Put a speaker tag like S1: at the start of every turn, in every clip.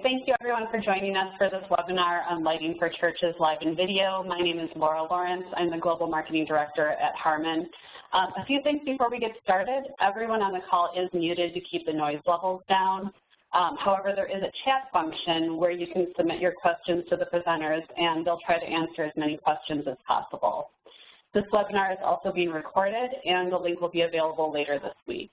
S1: Thank you everyone for joining us for this webinar on Lighting for Churches live in video. My name is Laura Lawrence. I'm the Global Marketing Director at HARMAN. A few things before we get started. Everyone on the call is muted to keep the noise levels down. However, there is a chat function where you can submit your questions to the presenters and they'll try to answer as many questions as possible. This webinar is also being recorded and the link will be available later this week.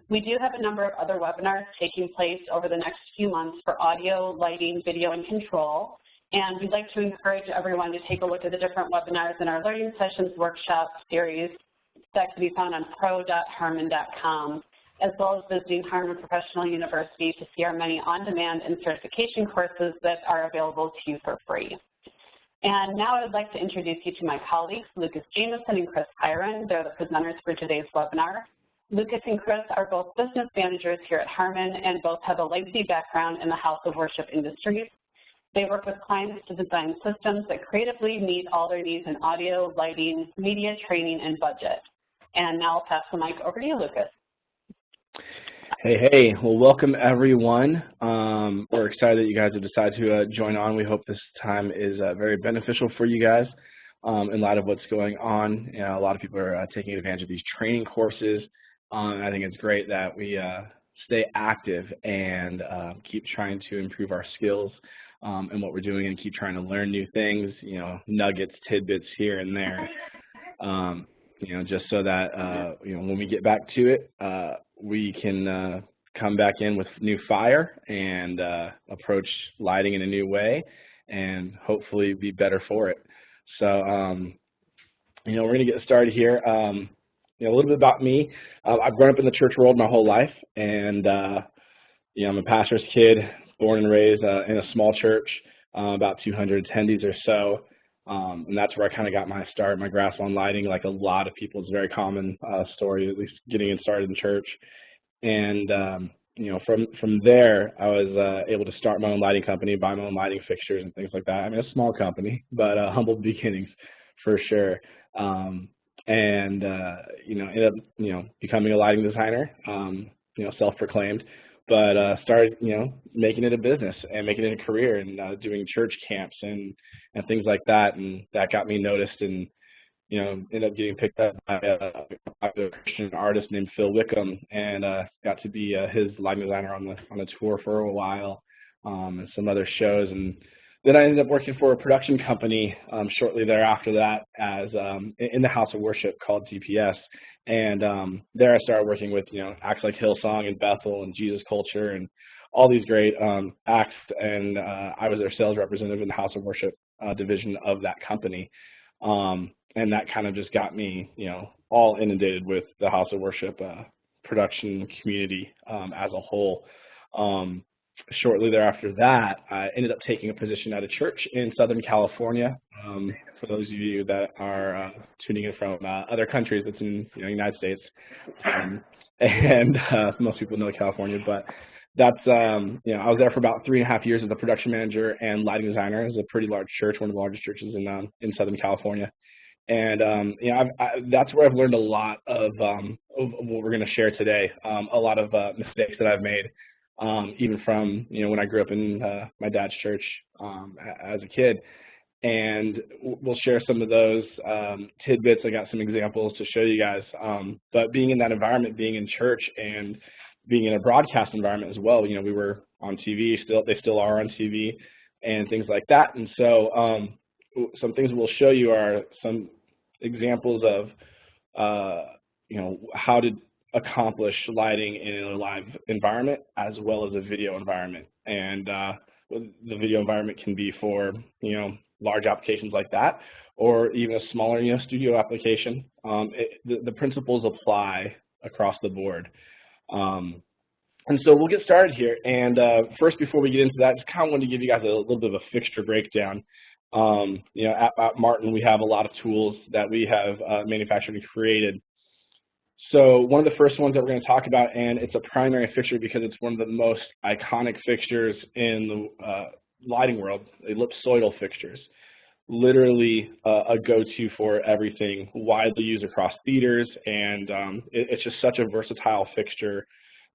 S1: We do have a number of other webinars taking place over the next few months for audio, lighting, video, and control. And we'd like to encourage everyone to take a look at the different webinars in our Learning Sessions workshop series that can be found on pro.harman.com, as well as visiting HARMAN Professional University to see our many on-demand and certification courses that are available to you for free. And now I would like to introduce you to my colleagues, Lucas Jameson and Chris Pyron. They're the presenters for today's webinar. Lucas and Chris are both business managers here at HARMAN and both have a lengthy background in the house of worship industries. They work with clients to design systems that creatively meet all their needs in audio, lighting, media, training, and budget. And now I'll pass the mic over to you, Lucas.
S2: Hey, well, welcome everyone. We're excited that you guys have decided to join on. We hope this time is very beneficial for you guys in light of what's going on. You know, a lot of people are taking advantage of these training courses. I think it's great that we stay active and keep trying to improve our skills in what we're doing and keep trying to learn new things, you know, nuggets, tidbits here and there, you know, just so that, you know, when we get back to it, we can come back in with new fire and approach lighting in a new way and hopefully be better for it. So, you know, we're going to get started here. You know, a little bit about me. I've grown up in the church world my whole life, and you know, I'm a pastor's kid, born and raised in a small church, about 200 attendees or so, and that's where I kind of got my start, my grasp on lighting. Like a lot of people, it's a very common story, at least getting started in church. And you know, from there, I was able to start my own lighting company, buy my own lighting fixtures and things like that. I mean, a small company, but humble beginnings for sure. And you know, ended up, you know, becoming a lighting designer, you know, self-proclaimed, but started, you know, making it a business and making it a career and doing church camps and things like that. And that got me noticed and, you know, ended up getting picked up by a Christian artist named Phil Wickham and got to be his lighting designer on the tour for a while and some other shows. And then I ended up working for a production company shortly thereafter that as in the house of worship called TPS. And there I started working with, you know, acts like Hillsong and Bethel and Jesus Culture and all these great acts. And I was their sales representative in the house of worship division of that company. And that kind of just got me, you know, all inundated with the house of worship production community as a whole. Shortly thereafter that, I ended up taking a position at a church in Southern California. For those of you that are tuning in from other countries, it's in the United States. And most people know California, but that's, you know, I was there for about 3.5 years as a production manager and lighting designer. It was a pretty large church, one of the largest churches in Southern California. And, you know, that's where I've learned a lot of what we're going to share today, a lot of mistakes that I've made. Even from, you know, when I grew up in my dad's church as a kid. And we'll share some of those tidbits. I got some examples to show you guys. But being in that environment, being in church and being in a broadcast environment as well, you know, we were on TV, they still are on TV and things like that. And so some things we'll show you are some examples of, you know, how to accomplish lighting in a live environment as well as a video environment. And the video environment can be for, you know, large applications like that, or even a smaller, you know, studio application. The principles apply across the board. And so we'll get started here. And first, before we get into that, just kind of wanted to give you guys a little bit of a fixture breakdown. You know, at Martin, we have a lot of tools that we have manufactured and created. So one of the first ones that we're going to talk about, and it's a primary fixture because it's one of the most iconic fixtures in the lighting world, ellipsoidal fixtures. Literally a go-to for everything, widely used across theaters, and it's just such a versatile fixture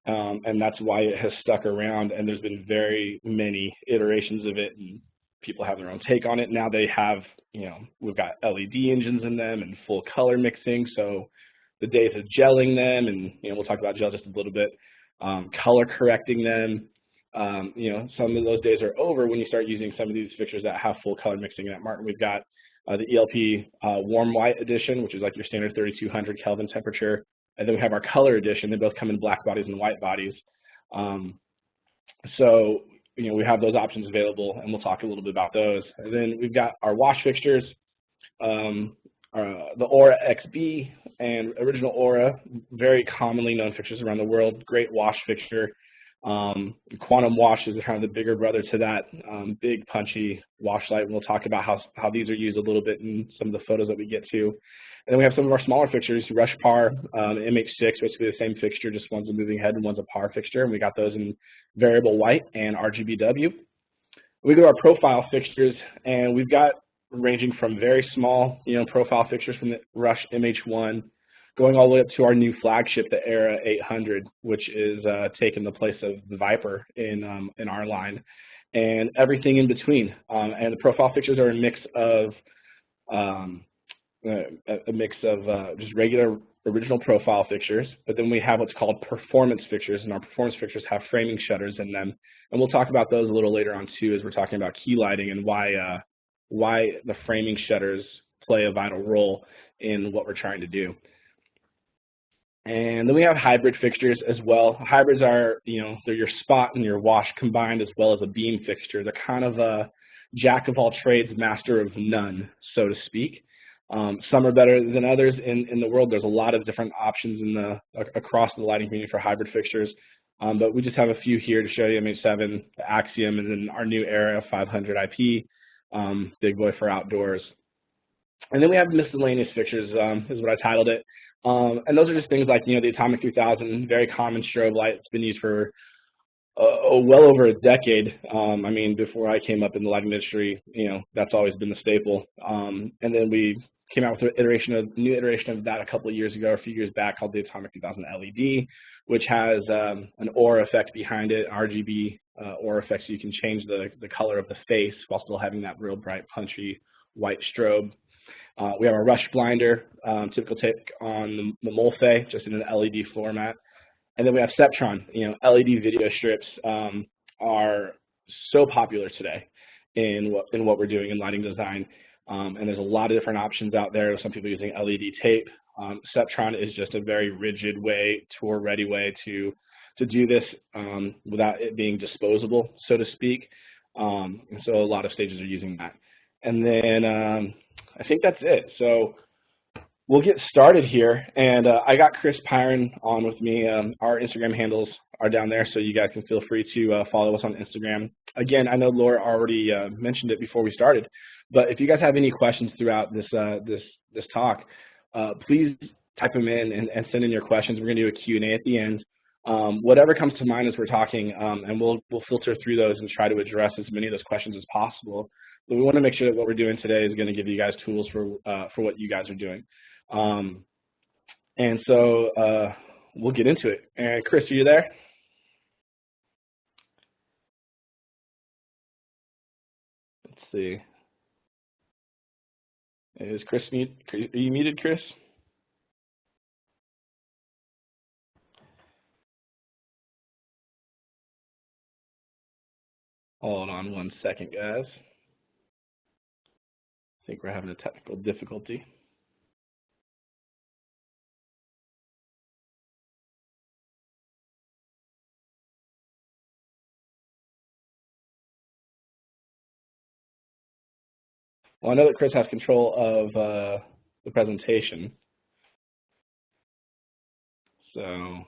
S2: and that's why it has stuck around, and there's been very many iterations of it, and people have their own take on it. Now they have, we've got LED engines in them and full color mixing, so the days of gelling them, and we'll talk about gel just a little bit, color correcting them, some of those days are over when you start using some of these fixtures that have full color mixing in it. Martin, we've got the ELP warm white edition, which is like your standard 3200 Kelvin temperature. And then we have our color edition. They both come in black bodies and white bodies. So, we have those options available, and we'll talk a little bit about those. And then we've got our wash fixtures, the Aura XB and original Aura, very commonly known fixtures around the world, great wash fixture. Quantum wash is kind of the bigger brother to that, big punchy wash light, and we'll talk about how these are used a little bit in some of the photos that we get to. And then we have some of our smaller fixtures, Rush Par, MH6, basically the same fixture, just one's a moving head and one's a par fixture, and we got those in variable white and RGBW. We go to our profile fixtures, and we've got ranging from very small, profile fixtures from the Rush MH1, going all the way up to our new flagship, the Era 800, which is taking the place of the Viper in our line, and everything in between. And the profile fixtures are a mix of just regular original profile fixtures, but then we have what's called performance fixtures, and our performance fixtures have framing shutters in them, and we'll talk about those a little later on too, as we're talking about key lighting and why the framing shutters play a vital role in what we're trying to do. And then we have hybrid fixtures as well. Hybrids are, they're your spot and your wash combined, as well as a beam fixture. They're kind of a jack of all trades, master of none, so to speak. Some are better than others in the world. There's a lot of different options across the lighting community for hybrid fixtures, but we just have a few here to show you: MH7, the Axiom, and then our new Era 500 IP, big boy for outdoors. And then we have miscellaneous fixtures, is what I titled it. And those are just things like, the Atomic 3000, very common strobe light. It's been used for well over a decade. I mean, before I came up in the lighting industry, that's always been the staple. And then we came out with a new iteration of that a few years back, called the Atomic 3000 LED, which has an aura effect behind it, RGB aura effect, so you can change the color of the face while still having that real bright, punchy white strobe. We have a rush blinder, typical take on the Molfe, just in an LED format. And then we have Septron. LED video strips are so popular today in what we're doing in lighting design. And there's a lot of different options out there. Some people are using LED tape. Septron is just a very rigid way, tour-ready way to do this without it being disposable, so to speak. And so a lot of stages are using that. And then I think that's it. So we'll get started here. And I got Chris Pyron on with me. Our Instagram handles are down there, so you guys can feel free to follow us on Instagram. Again, I know Laura already mentioned it before we started, but if you guys have any questions throughout this talk, please type them in and send in your questions. We're going to do a Q&A at the end. Whatever comes to mind as we're talking, and we'll filter through those and try to address as many of those questions as possible. But we want to make sure that what we're doing today is going to give you guys tools for what you guys are doing. And so we'll get into it. And Chris, are you there? Let's see. Is Chris muted? Are you muted, Chris? Hold on one second, guys. I think we're having a technical difficulty. Well, I know that Chris has control of the presentation. So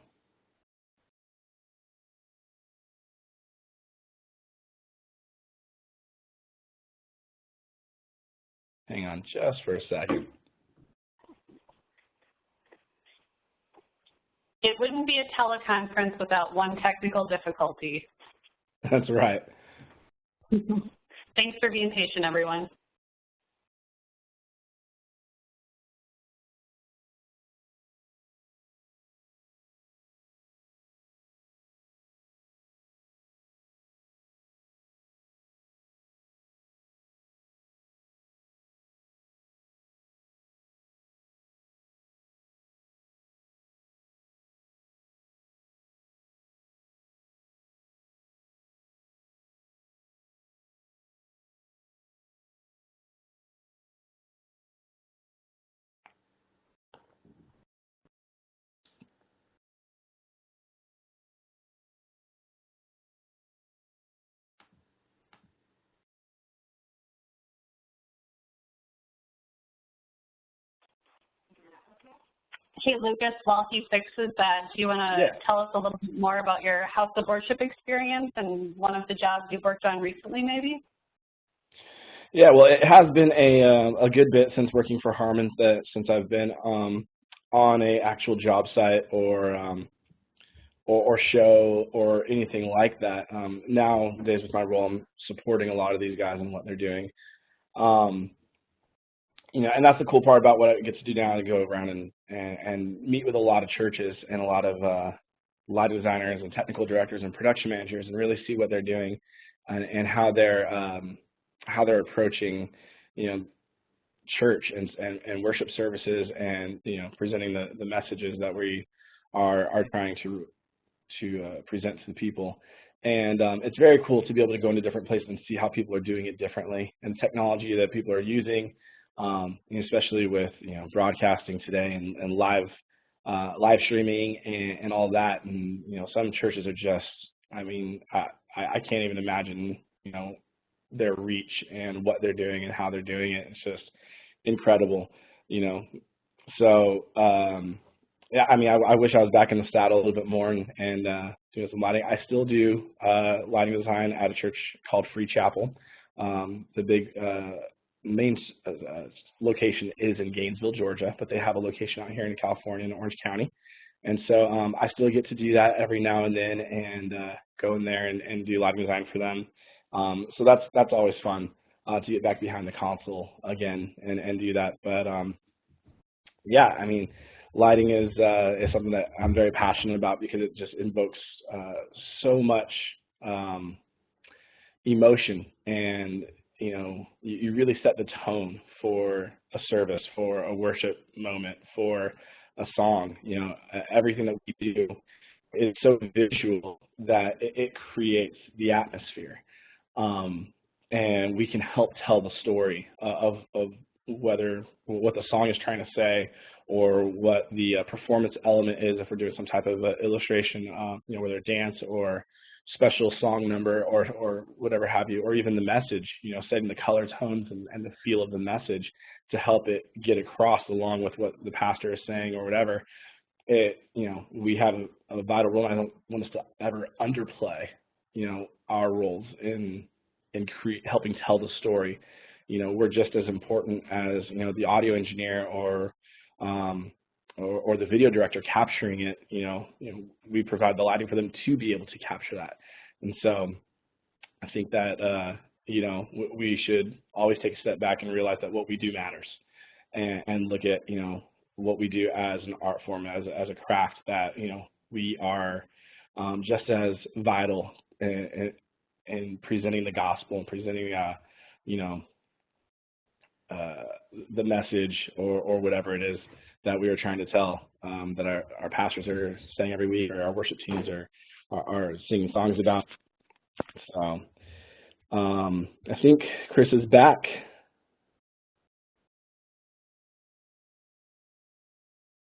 S2: hang on just for a second.
S1: It wouldn't be a teleconference without one technical difficulty.
S2: That's right.
S1: Thanks for being patient, everyone. Hey, Lucas, while he fixes that, do you want to tell us a little bit more about your house of worship experience and one of the jobs you've worked on recently, maybe?
S2: Yeah, well, it has been a good bit since working for HARMAN, since I've been on a actual job site or show or anything like that. Nowadays with my role, I'm supporting a lot of these guys and what they're doing. You know, and that's the cool part about what I get to do now, to go around and meet with a lot of churches and a lot of light designers and technical directors and production managers, and really see what they're doing and how they're approaching, you know, church and worship services, and, you know, presenting the messages that we are trying to present to the people. And it's very cool to be able to go into different places and see how people are doing it differently, and technology that people are using, especially with, you know, broadcasting today and live streaming and all that. And, you know, some churches are just, I mean, I can't even imagine, you know, their reach and what they're doing and how they're doing it. It's just incredible, you know. So yeah, I mean, I wish I was back in the saddle a little bit more and doing some lighting. I still do lighting design at a church called Free Chapel. The big main location is in Gainesville, Georgia, but they have a location out here in California in Orange County. And so I still get to do that every now and then, and go in there and do lighting design for them. So that's always fun to get back behind the console again and do that. But yeah, I mean, lighting is something that I'm very passionate about, because it just invokes so much emotion, and, you know, you really set the tone for a service, for a worship moment, for a song. You know, everything that we do is so visual that it creates the atmosphere. And we can help tell the story of whether what the song is trying to say, or what the performance element is, if we're doing some type of illustration, you know, whether dance or special song number or whatever have you, or even the message, you know, setting the color tones and the feel of the message to help it get across along with what the pastor is saying or whatever. You know, we have a vital role. I don't want us to ever underplay, you know, our roles in helping tell the story. You know, we're just as important as, you know, the audio engineer or the video director capturing it. You know, we provide the lighting for them to be able to capture that. And so I think that you know, we should always take a step back and realize that what we do matters, and look at, you know, what we do as an art form, as a craft, that, you know, we are just as vital in presenting the gospel and presenting you know, the message or whatever it is that we are trying to tell, that our pastors are saying every week, or our worship teams are singing songs about. So I think Chris is back.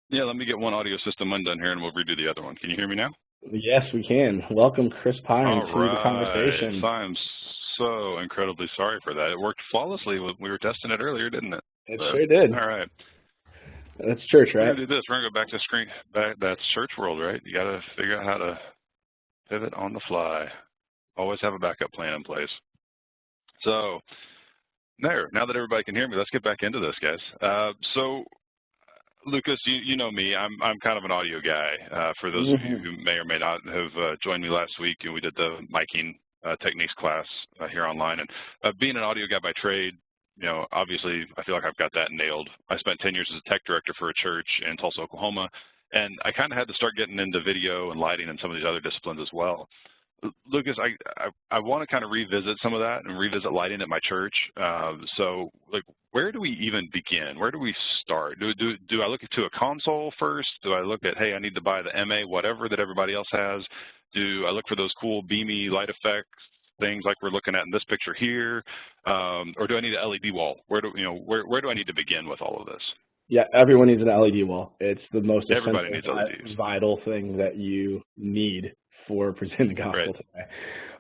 S3: Yeah, let me get one audio system undone here, and we'll redo the other one. Can you hear me now?
S2: Yes, we can. Welcome, Chris Pyron, to the conversation.
S3: I'm so incredibly sorry for that. It worked flawlessly. We were testing it earlier, didn't it?
S2: It sure did.
S3: All right.
S2: That's church, right?
S3: We're going to do this. We're going to go back to that's church world, right? You got to figure out how to pivot on the fly. Always have a backup plan in place. So now that everybody can hear me, let's get back into this, guys. So Lucas, you know me. I'm kind of an audio guy. For those of you who may or may not have joined me last week, and we did the miking techniques class here online. And being an audio guy by trade, you know, obviously I feel like I've got that nailed. I spent 10 years as a tech director for a church in Tulsa, Oklahoma, and I kind of had to start getting into video and lighting and some of these other disciplines as well. Lucas, I want to kind of revisit some of that and revisit lighting at my church. So, like, where do we even begin? Where do we start? Do I look to a console first? Do I look at, hey, I need to buy the MA whatever that everybody else has? Do I look for those cool beamy light effects things like we're looking at in this picture here, or do I need an LED wall? Where do I need to begin with all of this?
S2: Yeah, everyone needs an LED wall. It's the most vital thing that you need for presenting the gospel today.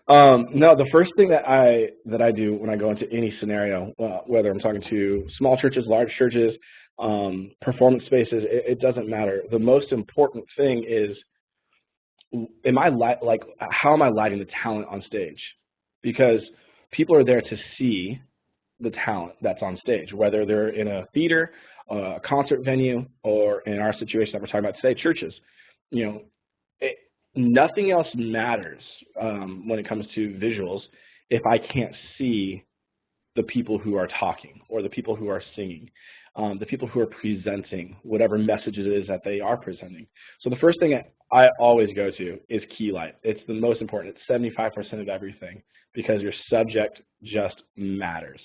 S2: No, the first thing that I do when I go into any scenario, whether I'm talking to small churches, large churches, performance spaces, it doesn't matter. The most important thing is, how am I lighting the talent on stage? Because people are there to see the talent that's on stage, whether they're in a theater, a concert venue, or in our situation that we're talking about today, churches. You know, nothing else matters when it comes to visuals if I can't see the people who are talking or the people who are singing, the people who are presenting whatever message it is that they are presenting. So the first thing I always go to is key light. It's the most important. It's 75% of everything because your subject just matters.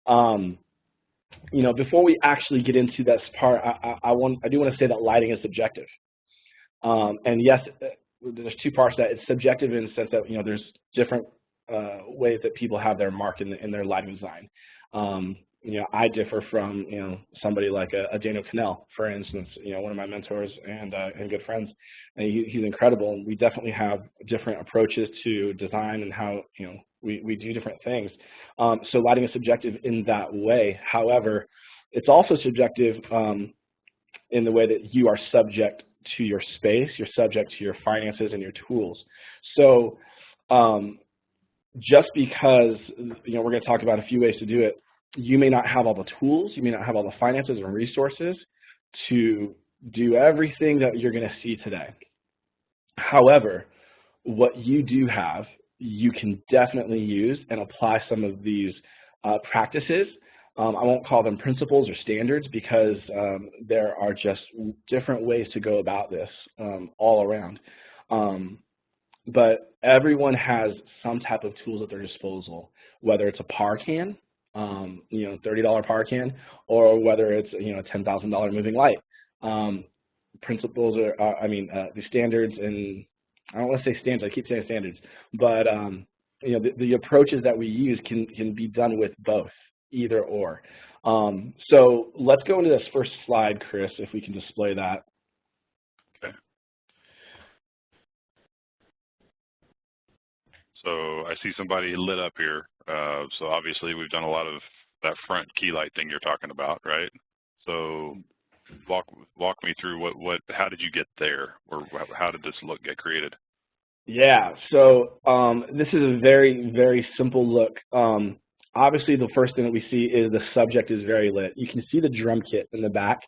S2: You know, before we actually get into this part, I do want to say that lighting is subjective. And yes, there's two parts to that. It's subjective in the sense that, you know, there's different ways that people have their mark in their lighting design. You know, I differ from, you know, somebody like a Daniel Cannell, for instance, you know, one of my mentors and good friends. And he's incredible. And we definitely have different approaches to design and how, you know, we do different things. So lighting is subjective in that way. However, it's also subjective in the way that you are subject to your space, you're subject to your finances and your tools. So just because, you know, we're going to talk about a few ways to do it, you may not have all the tools, you may not have all the finances and resources to do everything that you're going to see today. However, what you do have, you can definitely use and apply some of these practices. I won't call them principles or standards because there are just different ways to go about this all around. But everyone has some type of tools at their disposal, whether it's a par can, you know, $30 par can, or whether it's, you know, a $10,000 moving light. Principles are, the standards, and I don't want to say standards, I keep saying standards, but you know, the approaches that we use can be done with both, either or. So let's go into this first slide, Chris, if we can display that.
S3: Okay. So I see somebody lit up here. So obviously we've done a lot of that front key light thing you're talking about, right? So walk me through how did you get there, or how did this look get created?
S2: Yeah, so this is a very, very simple look. Obviously, the first thing that we see is the subject is very lit. You can see the drum kit in the back,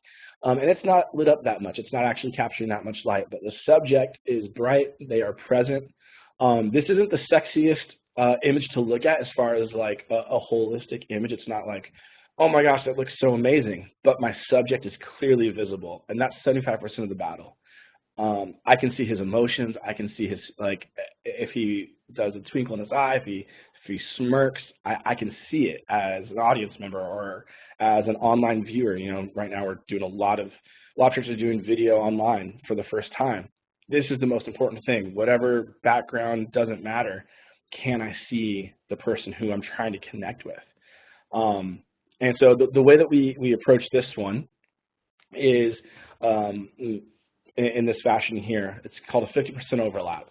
S2: and it's not lit up that much. It's not actually capturing that much light, but the subject is bright. They are present. This isn't the sexiest image to look at as far as like a holistic image. It's not like, oh my gosh, that looks so amazing, but my subject is clearly visible, and that's 75% of the battle. I can see his emotions. I can see his, like, if he does a twinkle in his eye, if he smirks, I can see it as an audience member or as an online viewer. You know, right now we're doing a lot of churches are doing video online for the first time. This is the most important thing. Whatever background, doesn't matter. Can I see the person who I'm trying to connect with? And so the way that we approach this one is in this fashion here. It's called a 50% overlap.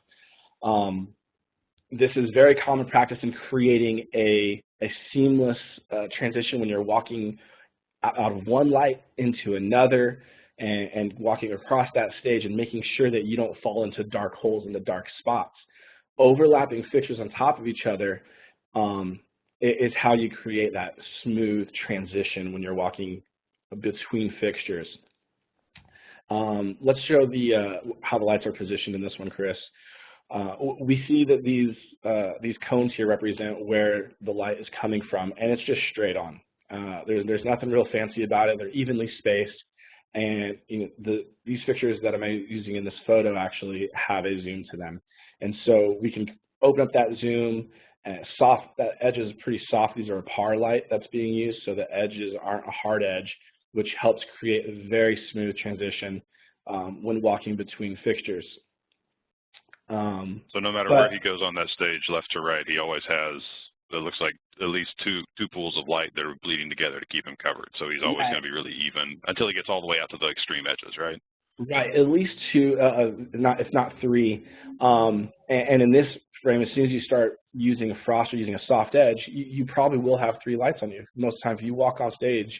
S2: This is very common practice in creating a seamless transition when you're walking out of one light into another and walking across that stage and making sure that you don't fall into dark holes in the dark spots. Overlapping fixtures on top of each other is how you create that smooth transition when you're walking between fixtures. Let's show how the lights are positioned in this one, Chris. We see that these cones here represent where the light is coming from, and it's just straight on. There's nothing real fancy about it. They're evenly spaced, and you know, these fixtures that I'm using in this photo actually have a zoom to them, and so we can open up that zoom. And that edge is pretty soft. These are a par light that's being used, so the edges aren't a hard edge, which helps create a very smooth transition when walking between fixtures.
S3: So no matter where he goes on that stage, left to right, he always has, it looks like, at least two pools of light that are bleeding together to keep him covered. So he's always going to be really even until he gets all the way out to the extreme edges, right?
S2: Right, at least two, if not three. And in this frame, as soon as you start using a frost or using a soft edge, you probably will have three lights on you. Most of the time, if you walk on stage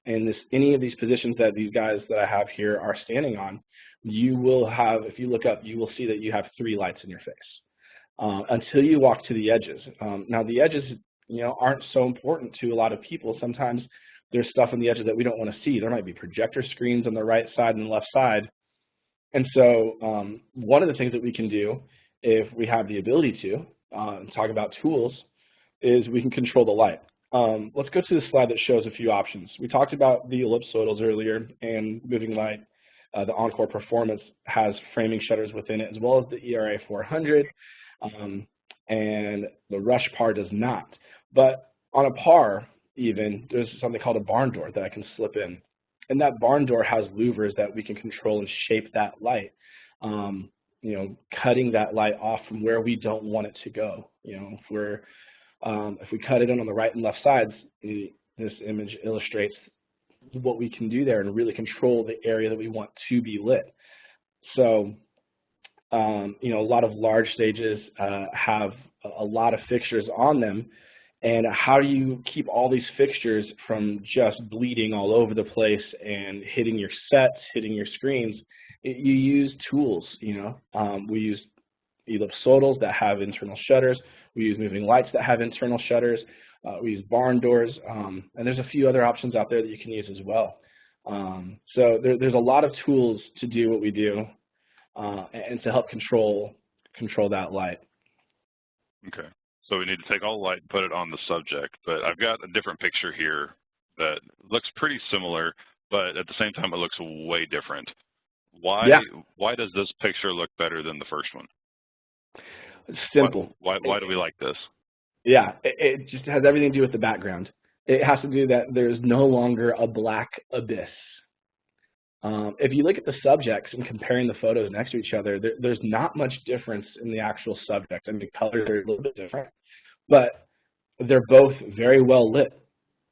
S2: and any of these positions that these guys that I have here are standing on, you will have, if you look up, you will see that you have 3 lights in your face until you walk to the edges. Now the edges, aren't so important to a lot of people. Sometimes there's stuff on the edges that we don't want to see. There might be projector screens on the right side and the left side. And so one of the things that we can do, if we have the ability to, talk about tools, is we can control the light. Let's go to the slide that shows a few options. We talked about the ellipsoidals earlier and moving light. The Encore Performance has framing shutters within it, as well as the ERA 400, and the Rush Par does not. But on a Par, even, there's something called a barn door that I can slip in. And that barn door has louvers that we can control and shape that light, cutting that light off from where we don't want it to go. If we cut it in on the right and left sides, this image illustrates what we can do there and really control the area that we want to be lit. So, a lot of large stages have a lot of fixtures on them. And how do you keep all these fixtures from just bleeding all over the place and hitting your sets, hitting your screens? You use tools, we use ellipsoidals that have internal shutters. We use moving lights that have internal shutters. We use barn doors, and there's a few other options out there that you can use as well. So there's a lot of tools to do what we do and to help control that light.
S3: Okay. So we need to take all the light and put it on the subject, but I've got a different picture here that looks pretty similar, but at the same time it looks way different. Why does this picture look better than the first one?
S2: It's simple.
S3: Why do we like this?
S2: Yeah, it just has everything to do with the background. It has to do that there's no longer a black abyss. If you look at the subjects and comparing the photos next to each other, there's not much difference in the actual subject. I mean, the colors are a little bit different, but they're both very well lit,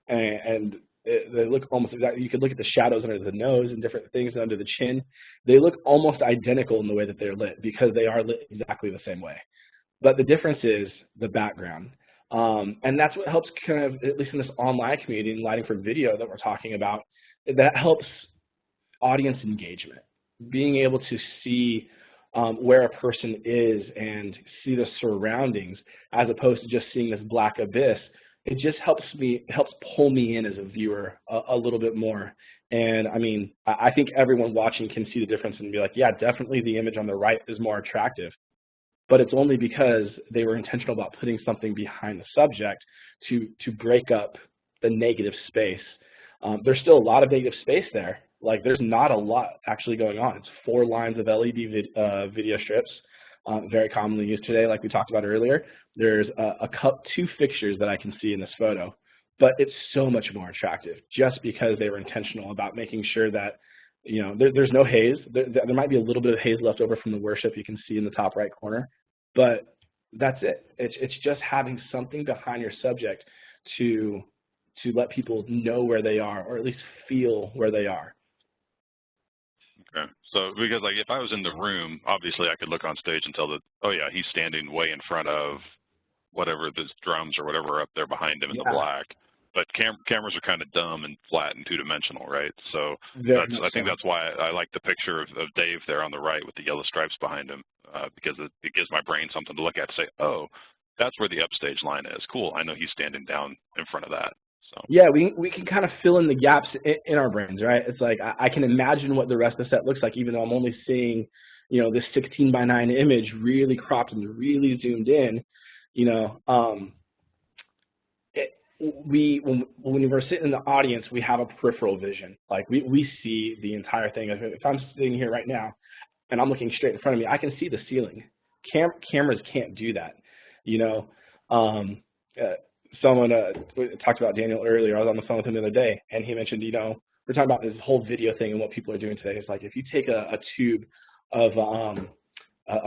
S2: and they look almost exactly. You could look at the shadows under the nose and different things under the chin. They look almost identical in the way that they're lit because they are lit exactly the same way. But the difference is the background, and that's what helps kind of, at least in this online community and lighting for video that we're talking about, that helps audience engagement, being able to see where a person is and see the surroundings as opposed to just seeing this black abyss. It just helps pull me in as a viewer a little bit more. And I mean, I think everyone watching can see the difference and be like, yeah, definitely the image on the right is more attractive. But it's only because they were intentional about putting something behind the subject to break up the negative space. There's still a lot of negative space there. Like, there's not a lot actually going on. It's 4 lines of LED video strips, very commonly used today, like we talked about earlier. There's 2 fixtures that I can see in this photo, but it's so much more attractive just because they were intentional about making sure that, there's no haze. There might be a little bit of haze left over from the worship you can see in the top right corner, but that's it. It's just having something behind your subject to let people know where they are, or at least feel where they are.
S3: Okay. So, because like if I was in the room, obviously I could look on stage and tell that, oh yeah, he's standing way in front of whatever the drums or whatever are up there behind him in the black. But cameras are kind of dumb and flat and 2-dimensional, right? So I think that's why I like the picture of Dave there on the right with the yellow stripes behind him, because it gives my brain something to look at to say, oh, that's where the upstage line is. Cool, I know he's standing down in front of that. So. Yeah,
S2: we can kind of fill in the gaps in our brains, right? It's like I can imagine what the rest of the set looks like, even though I'm only seeing, this 16:9 image really cropped and really zoomed in. When we're sitting in the audience, we have a peripheral vision. Like we see the entire thing. If I'm sitting here right now and I'm looking straight in front of me, I can see the ceiling. Cameras can't do that. Someone talked about Daniel earlier. I was on the phone with him the other day, and he mentioned, we're talking about this whole video thing and what people are doing today. It's like if you take a tube of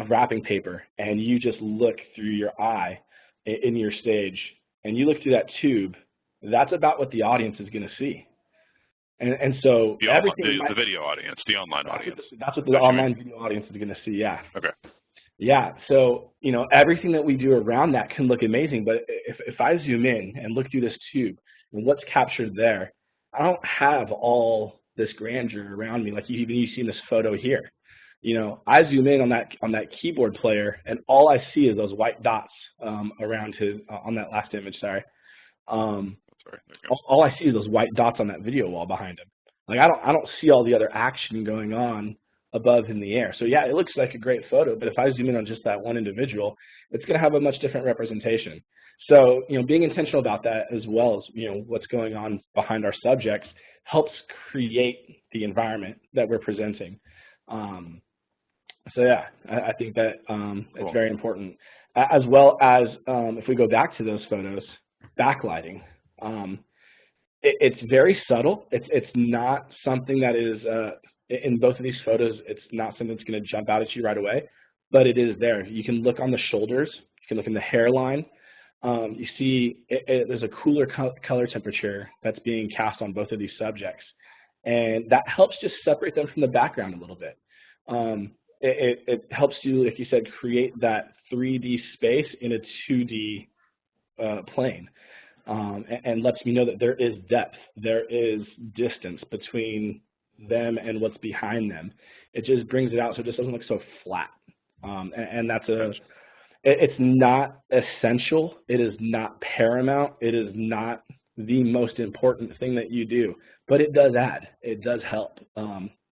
S2: wrapping paper and you just look through your eye in your stage, and you look through that tube, that's about what the audience is going to see. And so
S3: the video audience, the online audience.
S2: That's what the online video audience is going to see, yeah.
S3: Okay.
S2: Yeah, so, everything that we do around that can look amazing, but if I zoom in and look through this tube and what's captured there, I don't have all this grandeur around me like you see in this photo here. You know, I zoom in on that keyboard player, and all I see is those white dots around his on that last image. Sorry. All I see is those white dots on that video wall behind him. Like I don't see all the other action going on above in the air. So yeah, it looks like a great photo, but if I zoom in on just that one individual, it's going to have a much different representation. So, you know, being intentional about that, as well as, you know, what's going on behind our subjects, helps create the environment that we're presenting. So yeah, I think that it's very important. As well as if we go back to those photos, backlighting. It's very subtle. It's not something that is in both of these photos. It's not something that's going to jump out at you right away, but it is there. You can look on the shoulders. You can look in the hairline. You see there's a cooler color temperature that's being cast on both of these subjects, and that helps just separate them from the background a little bit. It helps you, like you said, create that 3D space in a 2D plane, and lets me know that there is depth, there is distance between them and what's behind them. It just brings it out so it just doesn't look so flat, and that's it's not essential, it is not paramount, it is not the most important thing that you do, but it does add, it does help.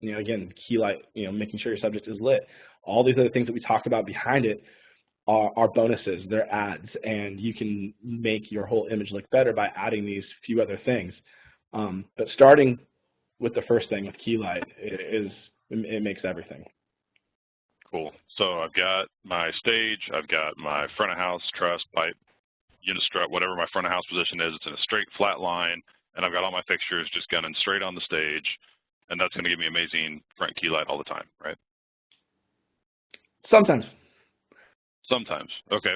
S2: You know, again, key light, you know, making sure your subject is lit. All these other things that we talked about behind it are bonuses, they're adds, and you can make your whole image look better by adding these few other things. But starting with the first thing, with key light, it makes everything.
S3: Cool. So I've got my stage, I've got my front of house truss, pipe, unistrut, whatever my front of house position is. It's in a straight flat line, and I've got all my fixtures just gunning straight on the stage, and that's going to give me amazing front key light all the time, right?
S2: Sometimes.
S3: Sometimes. Okay.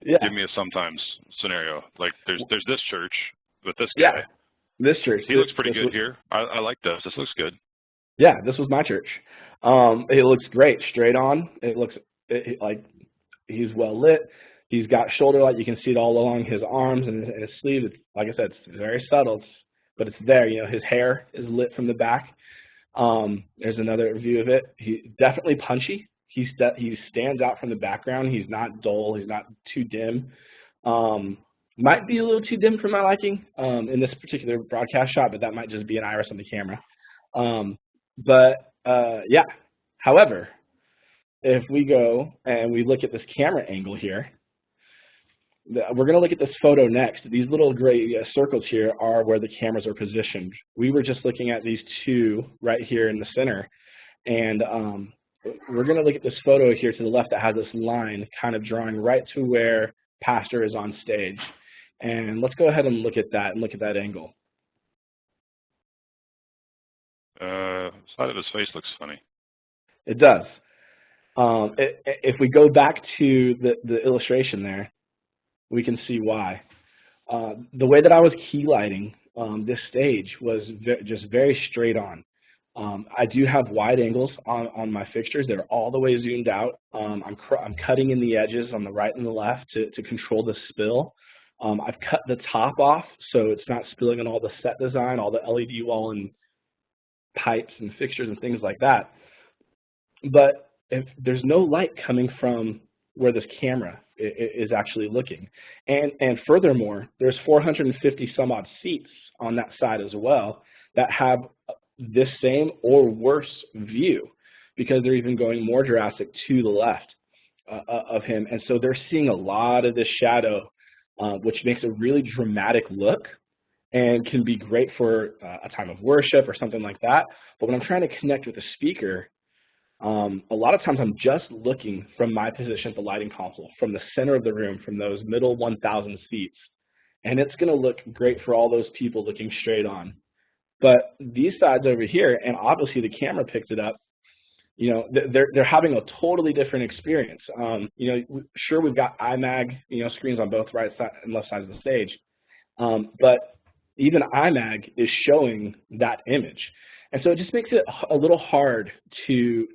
S2: Yeah.
S3: Give me a sometimes scenario. Like there's this church with this guy.
S2: Yeah. This church.
S3: He looks pretty good here. I like this. This looks good.
S2: Yeah, this was my church. It looks great, straight on. It looks like he's well lit. He's got shoulder light. You can see it all along his arms and his sleeve. It's, like I said, it's very subtle, but it's there. You know, his hair is lit from the back. There's another view of it. He's definitely punchy. He stands out from the background. He's not dull. He's not too dim. Might be a little too dim for my liking in this particular broadcast shot, but that might just be an iris on the camera. Yeah, however, if we go and we look at this camera angle here, we're going to look at this photo next. These little gray circles here are where the cameras are positioned. We were just looking at these two right here in the center, and we're going to look at this photo here to the left that has this line kind of drawing right to where Pastor is on stage. And let's go ahead and look at that angle.
S3: Side of his face looks funny.
S2: It does. If we go back to the illustration there, we can see why. The way that I was key lighting this stage was just very straight on. I do have wide angles on my fixtures. They're all the way zoomed out. I'm cutting in the edges on the right and the left to control the spill. I've cut the top off so it's not spilling on all the set design, all the LED wall and pipes and fixtures and things like that. But if there's no light coming from where this camera is actually looking. And furthermore, there's 450 some odd seats on that side as well that have this same or worse view, because they're even going more drastic to the left of him. And so they're seeing a lot of this shadow, which makes a really dramatic look and can be great for a time of worship or something like that. But when I'm trying to connect with the speaker, a lot of times I'm just looking from my position at the lighting console, from the center of the room, from those middle 1,000 seats. And it's going to look great for all those people looking straight on. But these sides over here, and obviously the camera picked it up, you know, they're having a totally different experience. You know, sure, we've got IMAG, you know, screens on both right side and left sides of the stage, but even IMAG is showing that image. And so it just makes it a little hard to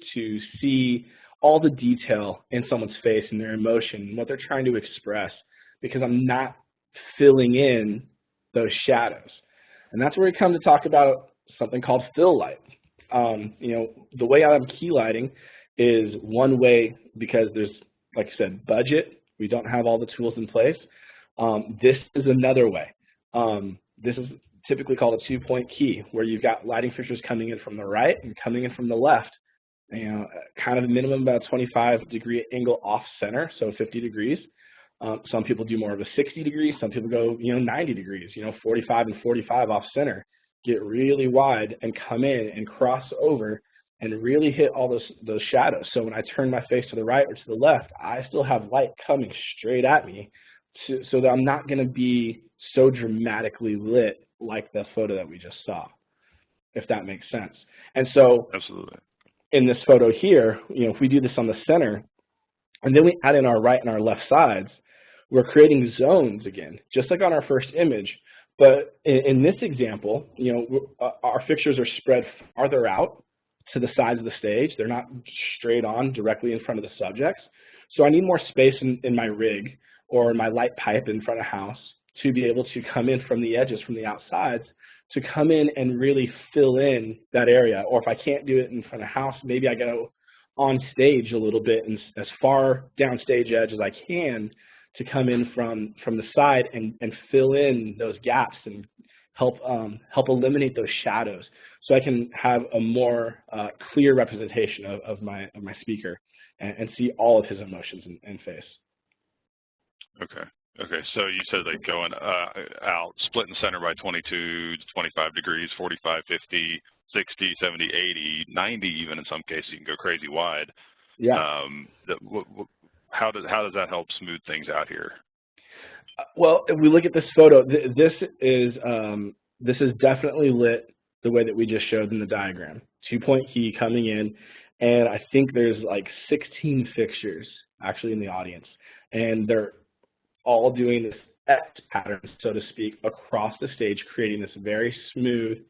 S2: see all the detail in someone's face and their emotion and what they're trying to express, because I'm not filling in those shadows. And that's where we come to talk about something called fill light. You know, the way I'm key lighting is one way because there's, like I said, budget. We don't have all the tools in place. This is another way. This is typically called a two-point key, where you've got lighting fixtures coming in from the right and coming in from the left. You know, kind of a minimum about a 25-degree angle off center, so 50 degrees. Some people do more of a 60 degrees. Some people go, 90 degrees, 45 and 45 off center. Get really wide and come in and cross over and really hit all those shadows. So when I turn my face to the right or to the left, I still have light coming straight at me so that I'm not going to be so dramatically lit like the photo that we just saw, if that makes sense. And so
S3: absolutely,
S2: in this photo here, if we do this on the center, and then we add in our right and our left sides, we're creating zones again, just like on our first image. But in this example, our fixtures are spread farther out to the sides of the stage. They're not straight on directly in front of the subjects. So I need more space in my rig or my light pipe in front of house to be able to come in from the edges, from the outsides, to come in and really fill in that area. Or if I can't do it in front of house, maybe I go on stage a little bit and as far down stage edge as I can to come in from the side and fill in those gaps and help eliminate those shadows, so I can have a more clear representation of my speaker and see all of his emotions and face.
S3: Okay. Okay. So you said like going out, split in center by 22 to 25 degrees, 45, 50, 60, 70, 80, 90 even in some cases. You can go crazy wide.
S2: Yeah.
S3: How does that help smooth things out here?
S2: Well, if we look at this photo, this is definitely lit the way that we just showed in the diagram. 2-point key coming in, and I think there's like 16 fixtures actually in the audience, and they're all doing this X pattern, so to speak, across the stage, creating this very smooth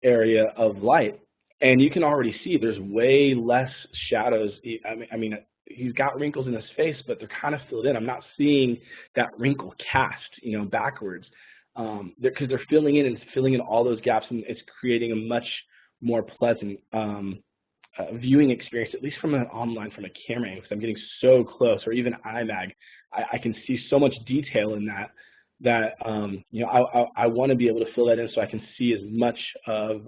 S2: area of light. And you can already see there's way less shadows. I mean, he's got wrinkles in his face, but they're kind of filled in. I'm not seeing that wrinkle cast, backwards, because they're filling in all those gaps, and it's creating a much more pleasant viewing experience, at least from a camera angle, because I'm getting so close, or even iMag. I can see so much detail in that I want to be able to fill that in so I can see as much of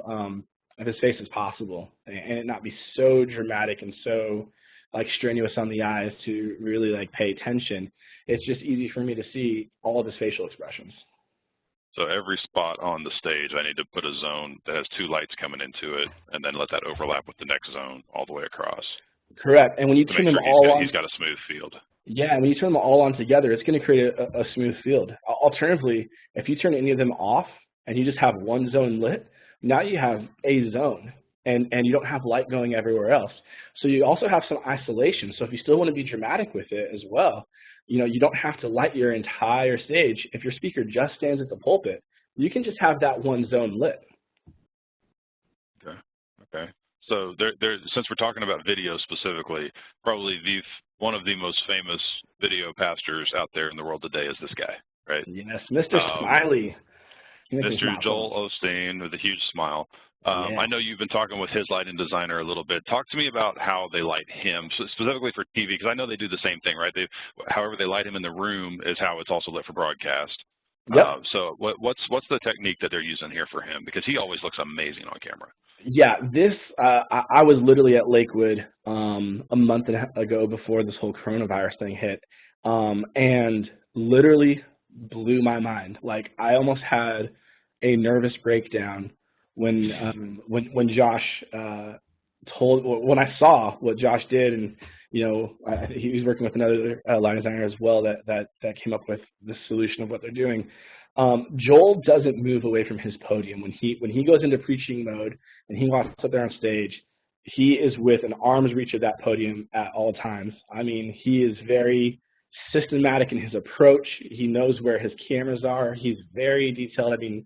S2: his face as possible, and it not be so dramatic and so like strenuous on the eyes to really like pay attention. It's just easy for me to see all of his facial expressions.
S3: So every spot on the stage, I need to put a zone that has two lights coming into it, and then let that overlap with the next zone all the way across.
S2: Correct. And when you turn them all on,
S3: he's got a smooth field.
S2: Yeah, when you turn them all on together, it's going to create a smooth field. Alternatively, if you turn any of them off and you just have one zone lit, now you have a zone, and you don't have light going everywhere else. So you also have some isolation. So if you still want to be dramatic with it as well, you don't have to light your entire stage. If your speaker just stands at the pulpit, you can just have that one zone lit.
S3: Okay. Okay. So since we're talking about video specifically, probably one of the most famous video pastors out there in the world today is this guy, right?
S2: Yes, Mr. Smiley.
S3: Mr. Joel Osteen with a huge smile. I know you've been talking with his lighting designer a little bit. Talk to me about how they light him, specifically for TV, because I know they do the same thing, right? However they light him in the room is how it's also lit for broadcast.
S2: Yep.
S3: So what's the technique that they're using here for him? Because he always looks amazing on camera.
S2: Yeah, I was literally at Lakewood a month ago before this whole coronavirus thing hit, and literally blew my mind. Like, I almost had a nervous breakdown when Josh when I saw what Josh did, and he was working with another lighting designer as well that came up with the solution of what they're doing. Joel doesn't move away from his podium. When he goes into preaching mode and he walks up there on stage, he is with an arm's reach of that podium at all times. I mean, he is very systematic in his approach. He knows where his cameras are. He's very detailed. I mean,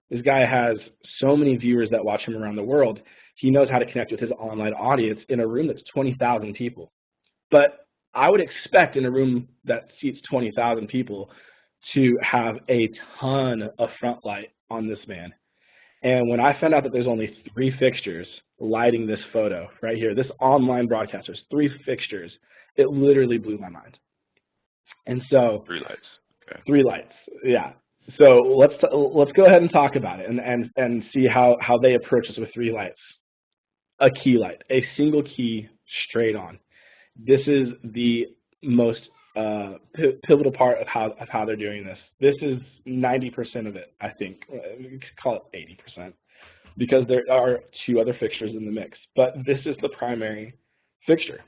S2: this guy has so many viewers that watch him around the world. He knows how to connect with his online audience in a room that's 20,000 people. But I would expect in a room that seats 20,000 people to have a ton of front light on this man. And when I found out that there's only 3 fixtures lighting this photo right here, this online broadcast, there's 3 fixtures, it literally blew my mind. And so
S3: 3 lights. Okay.
S2: 3 lights, yeah. So let's go ahead and talk about it and see how they approach this with 3 lights. A key light, a single key straight on. This is the most pivotal part of how they're doing this. This is 90% of it, I think. We could call it 80% because there are 2 other fixtures in the mix. But this is the primary fixture.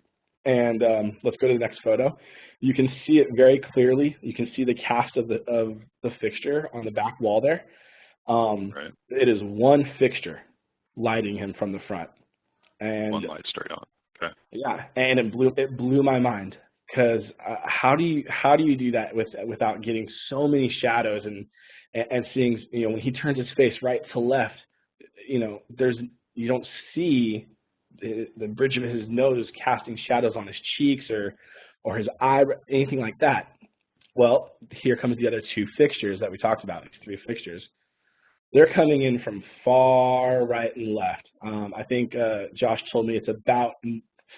S2: And let's go to the next photo. You can see it very clearly. You can see the cast of the fixture on the back wall there.
S3: Right.
S2: It is 1 fixture lighting him from the front. And
S3: 1 light straight on. Okay.
S2: Yeah, and it blew my mind because how do you do that without getting so many shadows and seeing, you know, when he turns his face right to left, you know, you don't see the bridge of his nose casting shadows on his cheeks or his eye, anything like that. Well, here comes the other 2 fixtures that we talked about, these 3 fixtures. They're coming in from far right and left. I think Josh told me it's about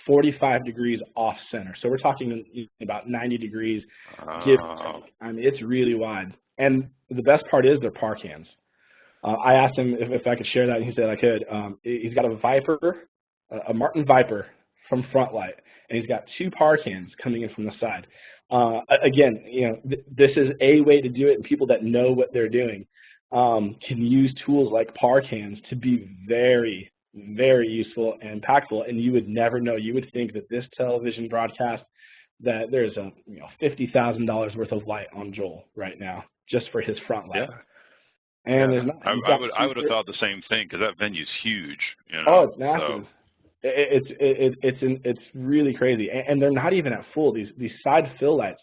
S2: 45 degrees off center. So we're talking about 90 degrees.
S3: Oh.
S2: I mean, it's really wide. And the best part is they're par cans. I asked him if I could share that, and he said I could. He's got a Viper, a Martin Viper from front light, and he's got 2 par cans coming in from the side. Again, you know, this is a way to do it, and people that know what they're doing can use tools like par cans to be very, very useful and impactful. And you would never know. You would think that this television broadcast, that there's a $50,000 worth of light on Joel right now just for his front light.
S3: Yeah.
S2: And
S3: yeah.
S2: there's not,
S3: I would have thought the same thing because that venue's huge. You know?
S2: Oh, it's massive. So. It's really crazy, and they're not even at full. These side fill lights,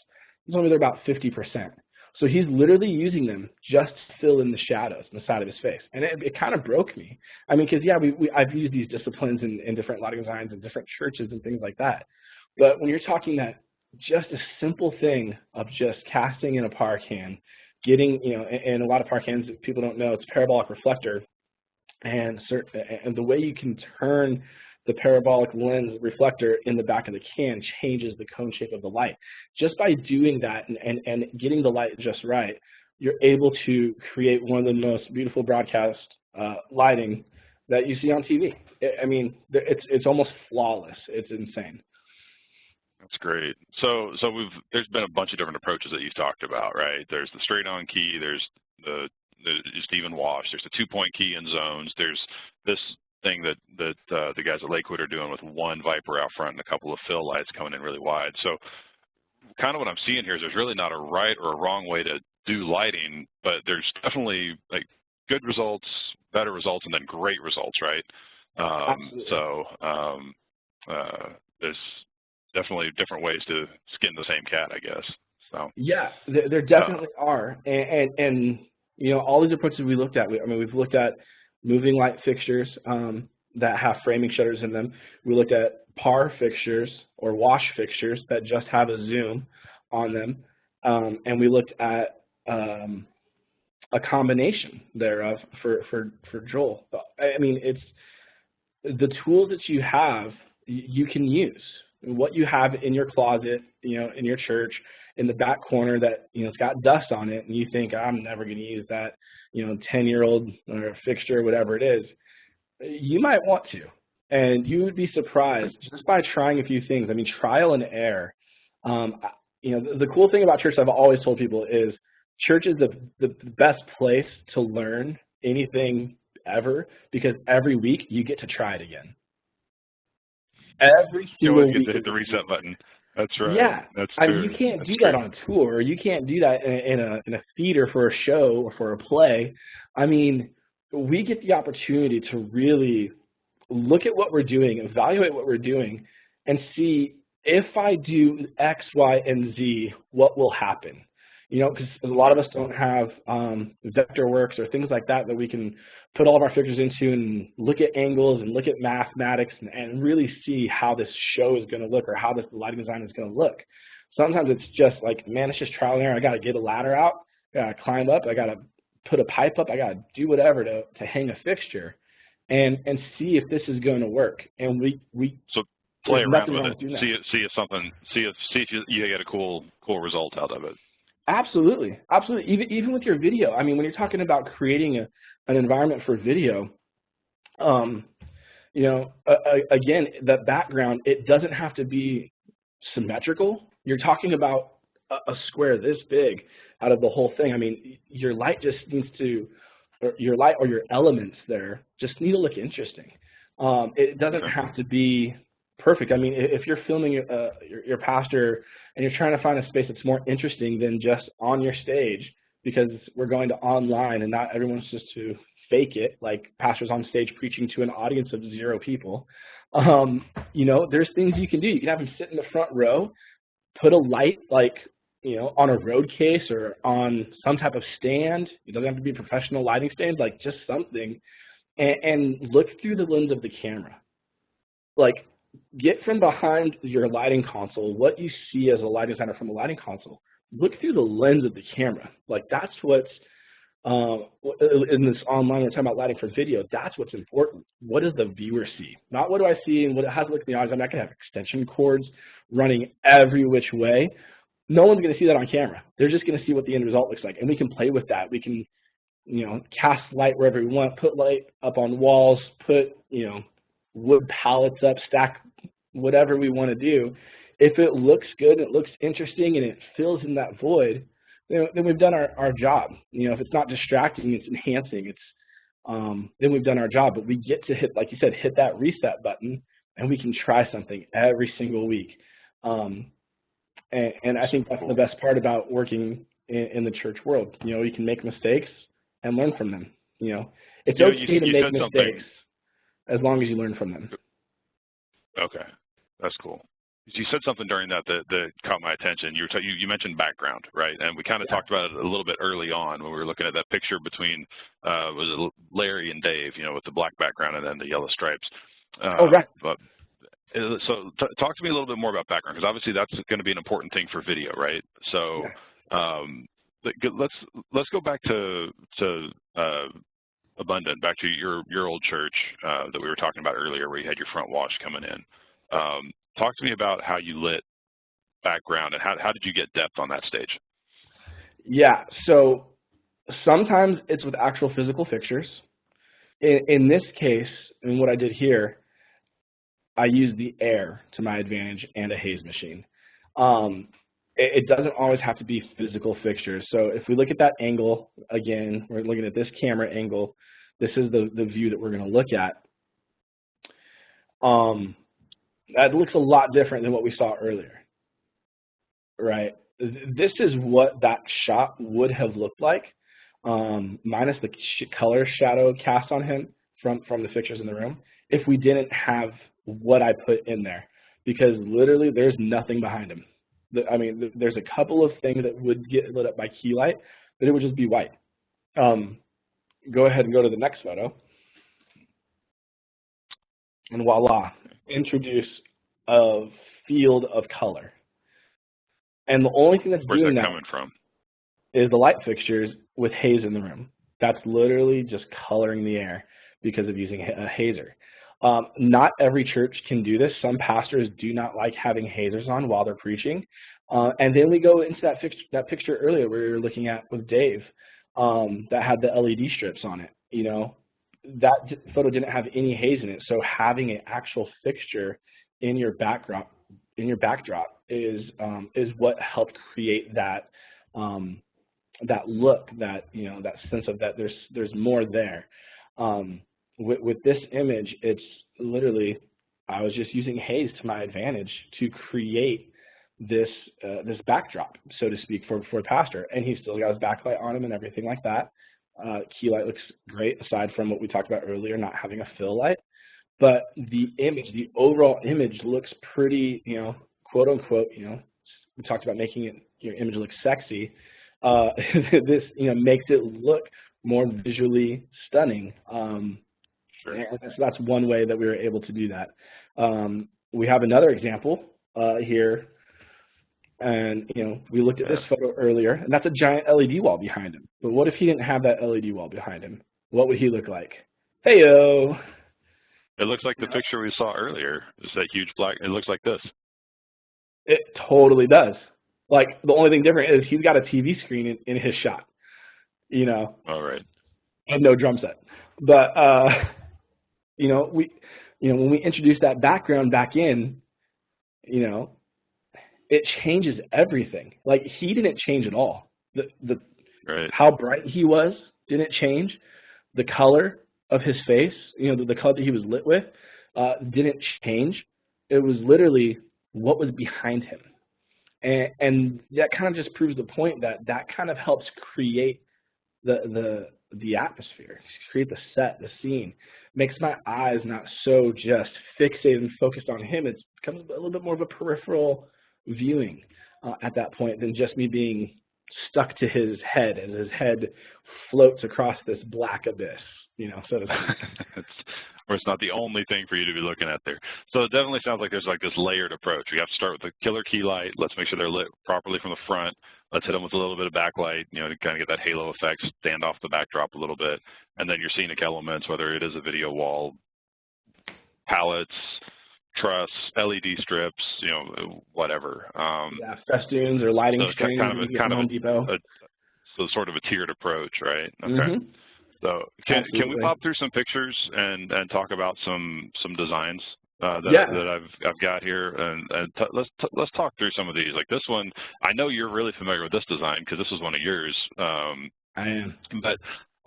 S2: they're about 50%. So he's literally using them just to fill in the shadows on the side of his face, and it kind of broke me. I mean, because yeah, I've used these disciplines in different lighting designs and different churches and things like that. But when you're talking that just a simple thing of just casting in a par can, getting, you know, and a lot of par cans, people don't know, it's a parabolic reflector, and the way you can turn the parabolic lens reflector in the back of the can changes the cone shape of the light. Just by doing that and getting the light just right, you're able to create one of the most beautiful broadcast lighting that you see on TV. I mean, it's almost flawless. It's insane.
S3: That's great. So there's been a bunch of different approaches that you've talked about, right? There's the straight-on key. There's the just even wash. There's the 2-point key in zones. There's this thing that the guys at Lakewood are doing with 1 Viper out front and a couple of fill lights coming in really wide. So kind of what I'm seeing here is there's really not a right or a wrong way to do lighting, but there's definitely like good results, better results, and then great results, right? There's definitely different ways to skin the same cat, I guess. So
S2: yeah, there definitely are, and you know, all these approaches we looked at. We've looked at moving light fixtures that have framing shutters in them. We looked at par fixtures or wash fixtures that just have a zoom on them, and we looked at a combination thereof for Joel. I mean, it's the tools that you have, you can use. What you have in your closet, you know, in your church, in the back corner that, you know, it's got dust on it, and you think, I'm never going to use that, you know, 10-year-old or fixture, whatever it is, you might want to. And you would be surprised just by trying a few things. I mean, trial and error. You know, the cool thing about church, I've always told people, is church is the best place to learn anything ever, because every week you get to try it again. Every single week. You
S3: get to hit the reset button. That's right.
S2: Yeah,
S3: that's
S2: I mean, you can't do that on a tour, or you can't do that in a theater for a show or for a play. I mean, we get the opportunity to really look at what we're doing, evaluate what we're doing, and see if I do X, Y, and Z, what will happen. You know, because a lot of us don't have Vectorworks or things like that we can put all of our fixtures into and look at angles and look at mathematics and really see how this show is going to look or how this lighting design is going to look. Sometimes it's just like, man, it's just trial and error. I got to get a ladder out, I got to climb up, I got to put a pipe up, I got to do whatever to hang a fixture, and see if this is going to work. And
S3: so play around with it,
S2: see
S3: if you get a cool result out of it.
S2: Absolutely, absolutely. Even with your video, I mean, when you're talking about creating an environment for video, you know, again, the background, it doesn't have to be symmetrical. You're talking about a square this big out of the whole thing. I mean, your light just needs to, or your light or your elements there just need to look interesting. It doesn't have to be perfect. I mean, if you're filming your pastor and you're trying to find a space that's more interesting than just on your stage, because we're going to online and not everyone's just to fake it, like pastors on stage preaching to an audience of 0 people. You know, there's things you can do. You can have them sit in the front row, put a light, like, you know, on a road case or on some type of stand. It doesn't have to be a professional lighting stand, like just something, and look through the lens of the camera. Like, get from behind your lighting console what you see as a lighting designer from a lighting console. Look through the lens of the camera. Like, that's what's in this online, we're talking about lighting for video. That's what's important. What does the viewer see? Not what do I see and how does it look in the audience. I'm not going to have extension cords running every which way. No one's going to see that on camera. They're just going to see what the end result looks like, and we can play with that. We can, you know, cast light wherever we want, put light up on walls, put, you know, wood pallets up, stack whatever we want to do. If it looks good, it looks interesting, and it fills in that void, then we've done our job. You know, if it's not distracting, it's enhancing. It's then we've done our job. But we get to hit, like you said, hit that reset button, and we can try something every single week. And I think that's the best part about working in the church world. You know, you can make mistakes and learn from them. You know, it's okay to make mistakes as long as you learn from them.
S3: Okay, that's cool. You said something during that caught my attention. You mentioned background, right? And we kind of talked about it a little bit early on when we were looking at that picture between was it Larry and Dave, you know, with the black background and then the yellow stripes.
S2: Right.
S3: But so talk to me a little bit more about background, because obviously that's going to be an important thing for video, right? So let's go back to Abundant, back to your old church that we were talking about earlier, where you had your front wash coming in. Talk to me about how you lit background and how did you get depth on that stage?
S2: Yeah, so sometimes it's with actual physical fixtures. In this case, and what I did here, I used the air to my advantage and a haze machine. It doesn't always have to be physical fixtures. So if we look at that angle, again, we're looking at this camera angle. This is the view that we're going to look at. That looks a lot different than what we saw earlier, right? This is what that shot would have looked like, minus the color shadow cast on him from the fixtures in the room, if we didn't have what I put in there, because literally there's nothing behind him. I mean, there's a couple of things that would get lit up by key light, but it would just be white. Go ahead and go to the next photo. And voila, introduce a field of color. And the only thing that's doing that
S3: coming from
S2: is the light fixtures with haze in the room. That's literally just coloring the air because of using a hazer. Not every church can do this. Some pastors do not like having hazers on while they're preaching. And then we go into that picture earlier where we were looking at with Dave that had the LED strips on it. You know, that photo didn't have any haze in it. So having an actual fixture in your backdrop is what helped create that that look, that, you know, that sense of that there's more there. With this image, it's literally, I was just using haze to my advantage to create this this backdrop, so to speak, for a pastor, and he's still got his backlight on him and everything like that. Key light looks great, aside from what we talked about earlier, not having a fill light. But the image, the overall image looks pretty, you know, quote unquote, you know, we talked about making it, your image look sexy. This, you know, makes it look more visually stunning.
S3: Sure.
S2: And so that's one way that we were able to do that. We have another example here And, you know, we looked at this photo earlier, and that's a giant LED wall behind him. But what if he didn't have that LED wall behind him? What would he look like? Hey-o!
S3: It looks like the picture we saw earlier. It's that huge black, it looks like this.
S2: It totally does. Like, the only thing different is he's got a TV screen in his shot, you know.
S3: All right.
S2: And no drum set. But, you know, when we introduce that background back in, you know, it changes everything. Like, he didn't change at all.
S3: Right.
S2: How bright he was didn't change. The color of his face, you know, the color that he was lit with, didn't change. It was literally what was behind him. And that kind of just proves the point that kind of helps create the atmosphere, create the set, the scene. Makes my eyes not so just fixated and focused on him. It becomes a little bit more of a peripheral viewing at that point than just me being stuck to his head as his head floats across this black abyss, you know, so to speak.
S3: Or it's not the only thing for you to be looking at there. So it definitely sounds like there's like this layered approach. We have to start with the killer key light. Let's make sure they're lit properly from the front. Let's hit them with a little bit of backlight, you know, to kind of get that halo effect, stand off the backdrop a little bit. And then your scenic elements, whether it is a video wall, palettes, truss, LED strips, you know, whatever.
S2: Yeah, festoons or lighting strings.
S3: So sort of a tiered approach, right? Okay. So can we pop through some pictures and talk about some designs that I've got here, and let's talk through some of these. Like this one, I know you're really familiar with this design because this was one of yours.
S2: I am.
S3: But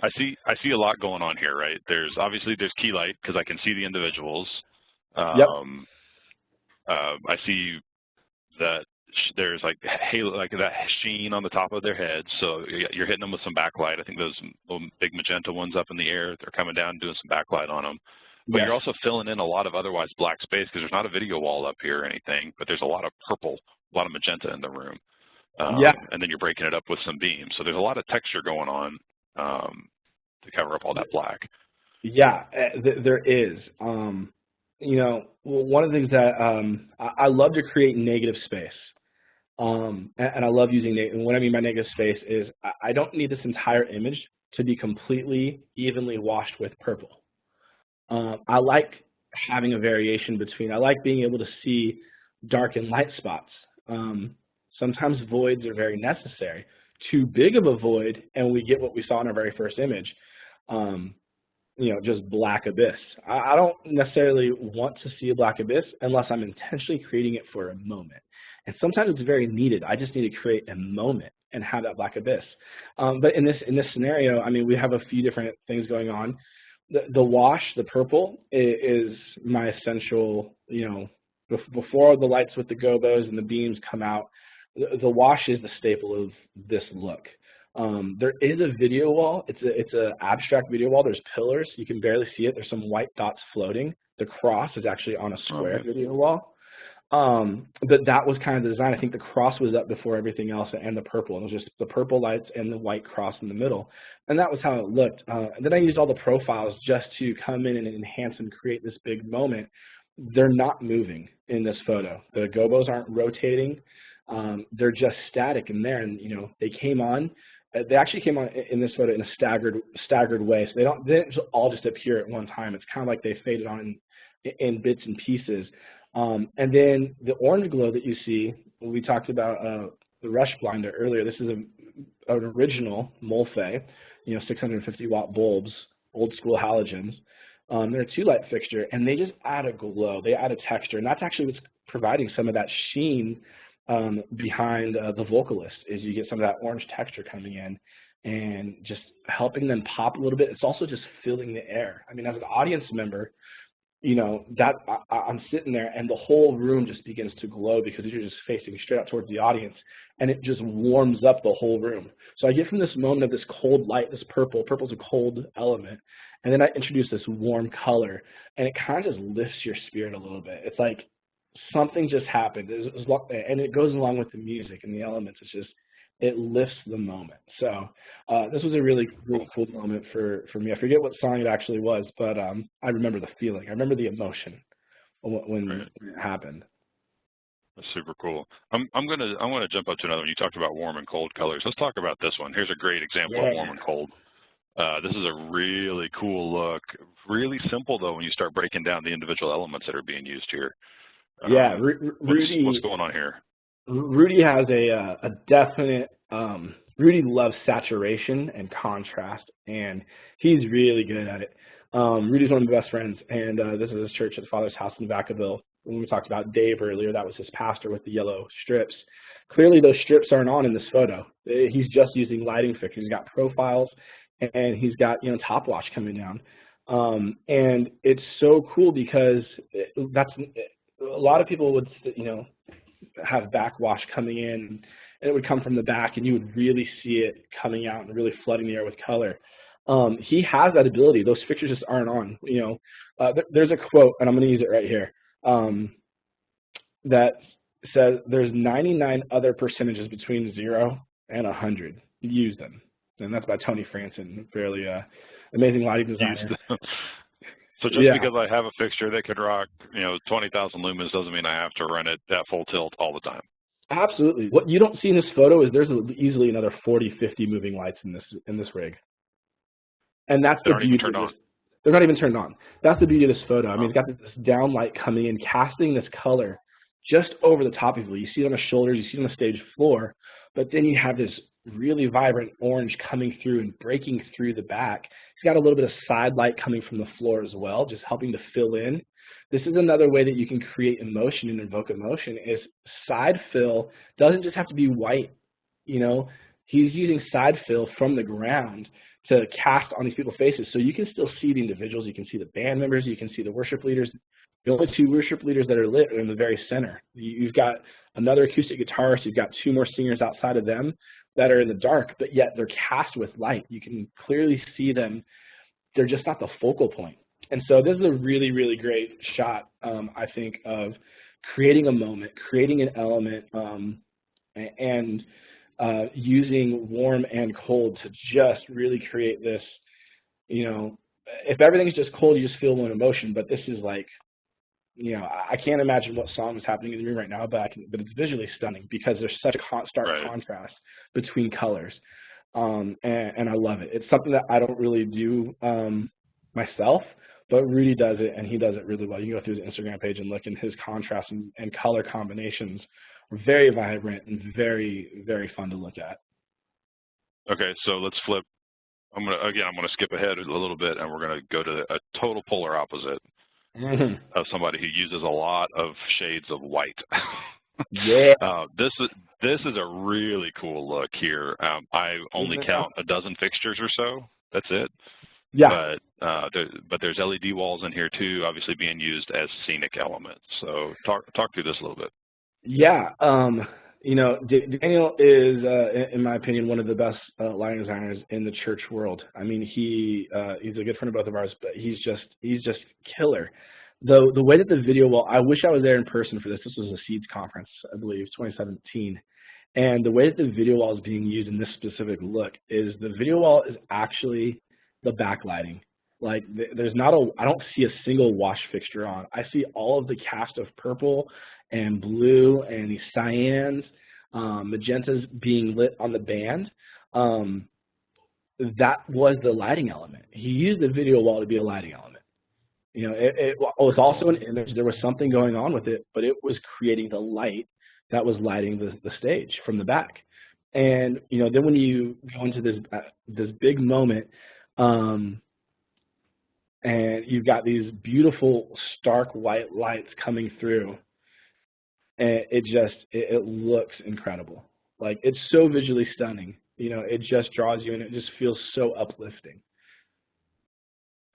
S3: I see a lot going on here, right? There's key light because I can see the individuals. I see that there's like halo, like that sheen on the top of their heads. So you're hitting them with some backlight. I think those little big magenta ones up in the air, they're coming down and doing some backlight on them. But you're also filling in a lot of otherwise black space because there's not a video wall up here or anything, but there's a lot of purple, a lot of magenta in the room. And then you're breaking it up with some beams. So there's a lot of texture going on to cover up all that black. Yeah,
S2: there is. You know, one of the things that I love to create negative space. And I love using, and what I mean by negative space is I don't need this entire image to be completely evenly washed with purple. I like having a variation between, I like being able to see dark and light spots. Sometimes voids are very necessary. Too big of a void, and we get what we saw in our very first image, you know, just black abyss. I don't necessarily want to see a black abyss unless I'm intentionally creating it for a moment. And sometimes it's very needed. I just need to create a moment and have that black abyss. But in this scenario, I mean, we have a few different things going on. The wash, the purple, is my essential, you know, before the lights with the gobos and the beams come out, the wash is the staple of this look. There is a video wall. It's an abstract video wall. There's pillars. You can barely see it. There's some white dots floating. The cross is actually on a square video wall. But that was kind of the design. I think the cross was up before everything else, and the purple. It was just the purple lights and the white cross in the middle. And that was how it looked. And then I used all the profiles just to come in and enhance and create this big moment. They're not moving in this photo. The gobos aren't rotating. They're just static in there. And, you know, they came on. They actually came on in this photo in a staggered way. So they didn't all just appear at one time. It's kind of like they faded on in bits and pieces. And then the orange glow that you see, we talked about the rush blinder earlier. This is an original Mulfe, you know, 650 watt bulbs, old school halogens. They're a 2-light fixture, and they just add a glow. They add a texture, and that's actually what's providing some of that sheen behind the vocalist. Is you get some of that orange texture coming in and just helping them pop a little bit. It's also just filling the air. I mean, as an audience member, you know, that I'm sitting there and the whole room just begins to glow because you're just facing straight out towards the audience, and it just warms up the whole room. So I get from this moment of this cold light, this purple. Purple's a cold element. And then I introduce this warm color, and it kind of just lifts your spirit a little bit. It's like something just happened, and it goes along with the music and the elements. It's just, it lifts the moment. So this was a really, really cool moment for me. I forget what song it actually was, but I remember the feeling. I remember the emotion when it happened.
S3: That's super cool. I'm gonna jump up to another one. You talked about warm and cold colors. Let's talk about this one. Here's a great example of warm and cold. This is a really cool look. Really simple though when you start breaking down the individual elements that are being used here.
S2: Yeah, Rudy.
S3: What's going on here?
S2: Rudy has a definite. Rudy loves saturation and contrast, and he's really good at it. Rudy's one of my best friends, and this is his church at Father's House in Vacaville. When we talked about Dave earlier, that was his pastor with the yellow strips. Clearly, those strips aren't on in this photo. He's just using lighting fixtures. He's got profiles, and he's got top wash coming down. And it's so cool because that's a lot of people would have backwash coming in, and it would come from the back, and you would really see it coming out and really flooding the air with color. He has that ability. Those fixtures just aren't on. There's a quote, and I'm going to use it right here, that says there's 99 other percentages between 0 and 100. Use them. And that's by Tony Franson, fairly amazing lighting designer.
S3: So just because I have a fixture that could rock 20,000 lumens doesn't mean I have to run it at full tilt all the time.
S2: Absolutely. What you don't see in this photo is there's easily another 40, 50 moving lights in this rig. And that's the beauty. They're not even turned on. That's the beauty of this photo. I mean, it's got this down light coming in, casting this color just over the top of you. You see it on the shoulders, you see it on the stage floor, but then you have this really vibrant orange coming through and breaking through the back. It's got a little bit of side light coming from the floor as well, just helping to fill in. This is another way that you can create emotion and invoke emotion is side fill doesn't just have to be white. He's using side fill from the ground to cast on these people's faces. So you can still see the individuals, you can see the band members, you can see the worship leaders. The only two worship leaders that are lit are in the very center. You've got another acoustic guitarist, you've got two more singers outside of them that are in the dark, but yet they're cast with light. You can clearly see them. They're just not the focal point. And so this is a really, really great shot, I think, of creating a moment, creating an element, and using warm and cold to just really create this, if everything's just cold, you just feel one emotion, but this is like, I can't imagine what song is happening in the room right now, but it's visually stunning because there's such a stark contrast between colors, and I love it. It's something that I don't really do myself, but Rudy does it, and he does it really well. You can go through his Instagram page and look, and his contrast and color combinations are very vibrant and very, very fun to look at. Okay, so let's flip. I'm gonna skip ahead a little bit, and we're gonna go to a total polar opposite of somebody who uses a lot of shades of white. Yeah. This is a really cool look here. I only count a dozen fixtures or so. That's it. Yeah. But there's LED walls in here too, obviously being used as scenic elements. So talk through this a little bit. Yeah. Daniel is, in my opinion, one of the best lighting designers in the church world. I mean, he's a good friend of both of ours, but he's just killer. The way that the video wall, I wish I was there in person for this. This was a Seeds conference, I believe, 2017. And the way that the video wall is being used in this specific look is the video wall is actually the backlighting. Like I don't see a single wash fixture on. I see all of the cast of purple and blue and these cyans, magentas being lit on the band. That was the lighting element. He used the video wall to be a lighting element. It was also an image. There was something going on with it, but it was creating the light that was lighting the stage from the back. And then when you go into this big moment, and you've got these beautiful stark white lights coming through, and it looks incredible. Like, it's so visually stunning. It just draws you, and it just feels so uplifting.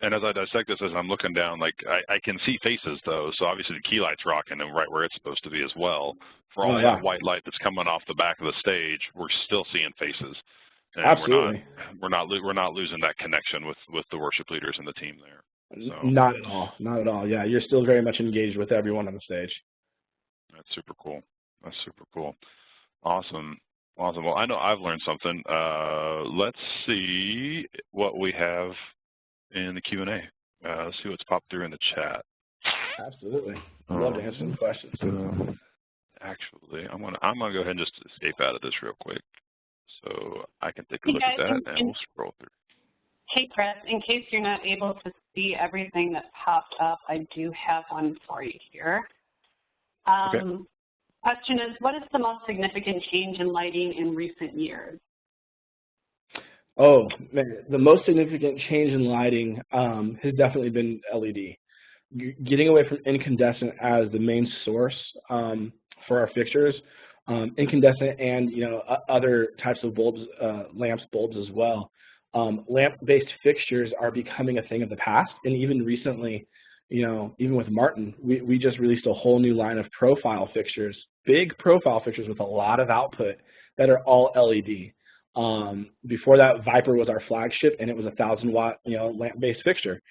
S2: And as I dissect this, as I'm looking down, like I can see faces though, so obviously the key light's rocking and right where it's supposed to be as well. For all that white light that's coming off the back of the stage, we're still seeing faces. And absolutely. We're not losing that connection with the worship leaders and the team there. So. Not at all. Not at all. Yeah, you're still very much engaged with everyone on the stage. That's super cool. That's super cool. Awesome. Awesome. Well, I know I've learned something. Let's see what we have in the Q&A. Let's see what's popped through in the chat. Absolutely. I'd love to answer some questions.
S3: actually, I'm gonna go ahead and just escape out of this real quick so I can take a
S1: Hey
S3: look
S1: guys,
S3: at that, and we'll scroll through.
S1: hey Chris, in case you're not able to see everything that popped up, I do have one for you here.
S3: Okay.
S1: Question is, what is the most significant change in lighting in recent years?
S2: Oh, man, the most significant change in lighting has definitely been LED. Getting away from incandescent as the main source for our fixtures, incandescent and other types of bulbs, lamps, bulbs as well. Lamp-based fixtures are becoming a thing of the past, and even recently, even with Martin, we just released a whole new line of profile fixtures, big profile fixtures with a lot of output that are all LED. Before that, Viper was our flagship, and it was a 1,000-watt, lamp-based fixture.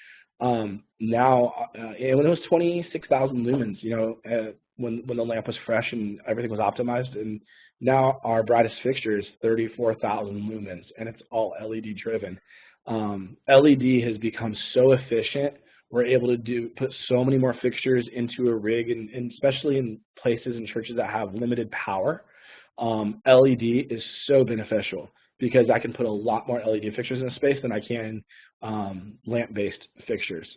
S2: Now, when it was 26,000 lumens, when the lamp was fresh and everything was optimized, and now our brightest fixture is 34,000 lumens, and it's all LED driven. LED has become so efficient. We're able to put so many more fixtures into a rig, and especially in places and churches that have limited power. LED is so beneficial because I can put a lot more LED fixtures in a space than I can lamp-based fixtures.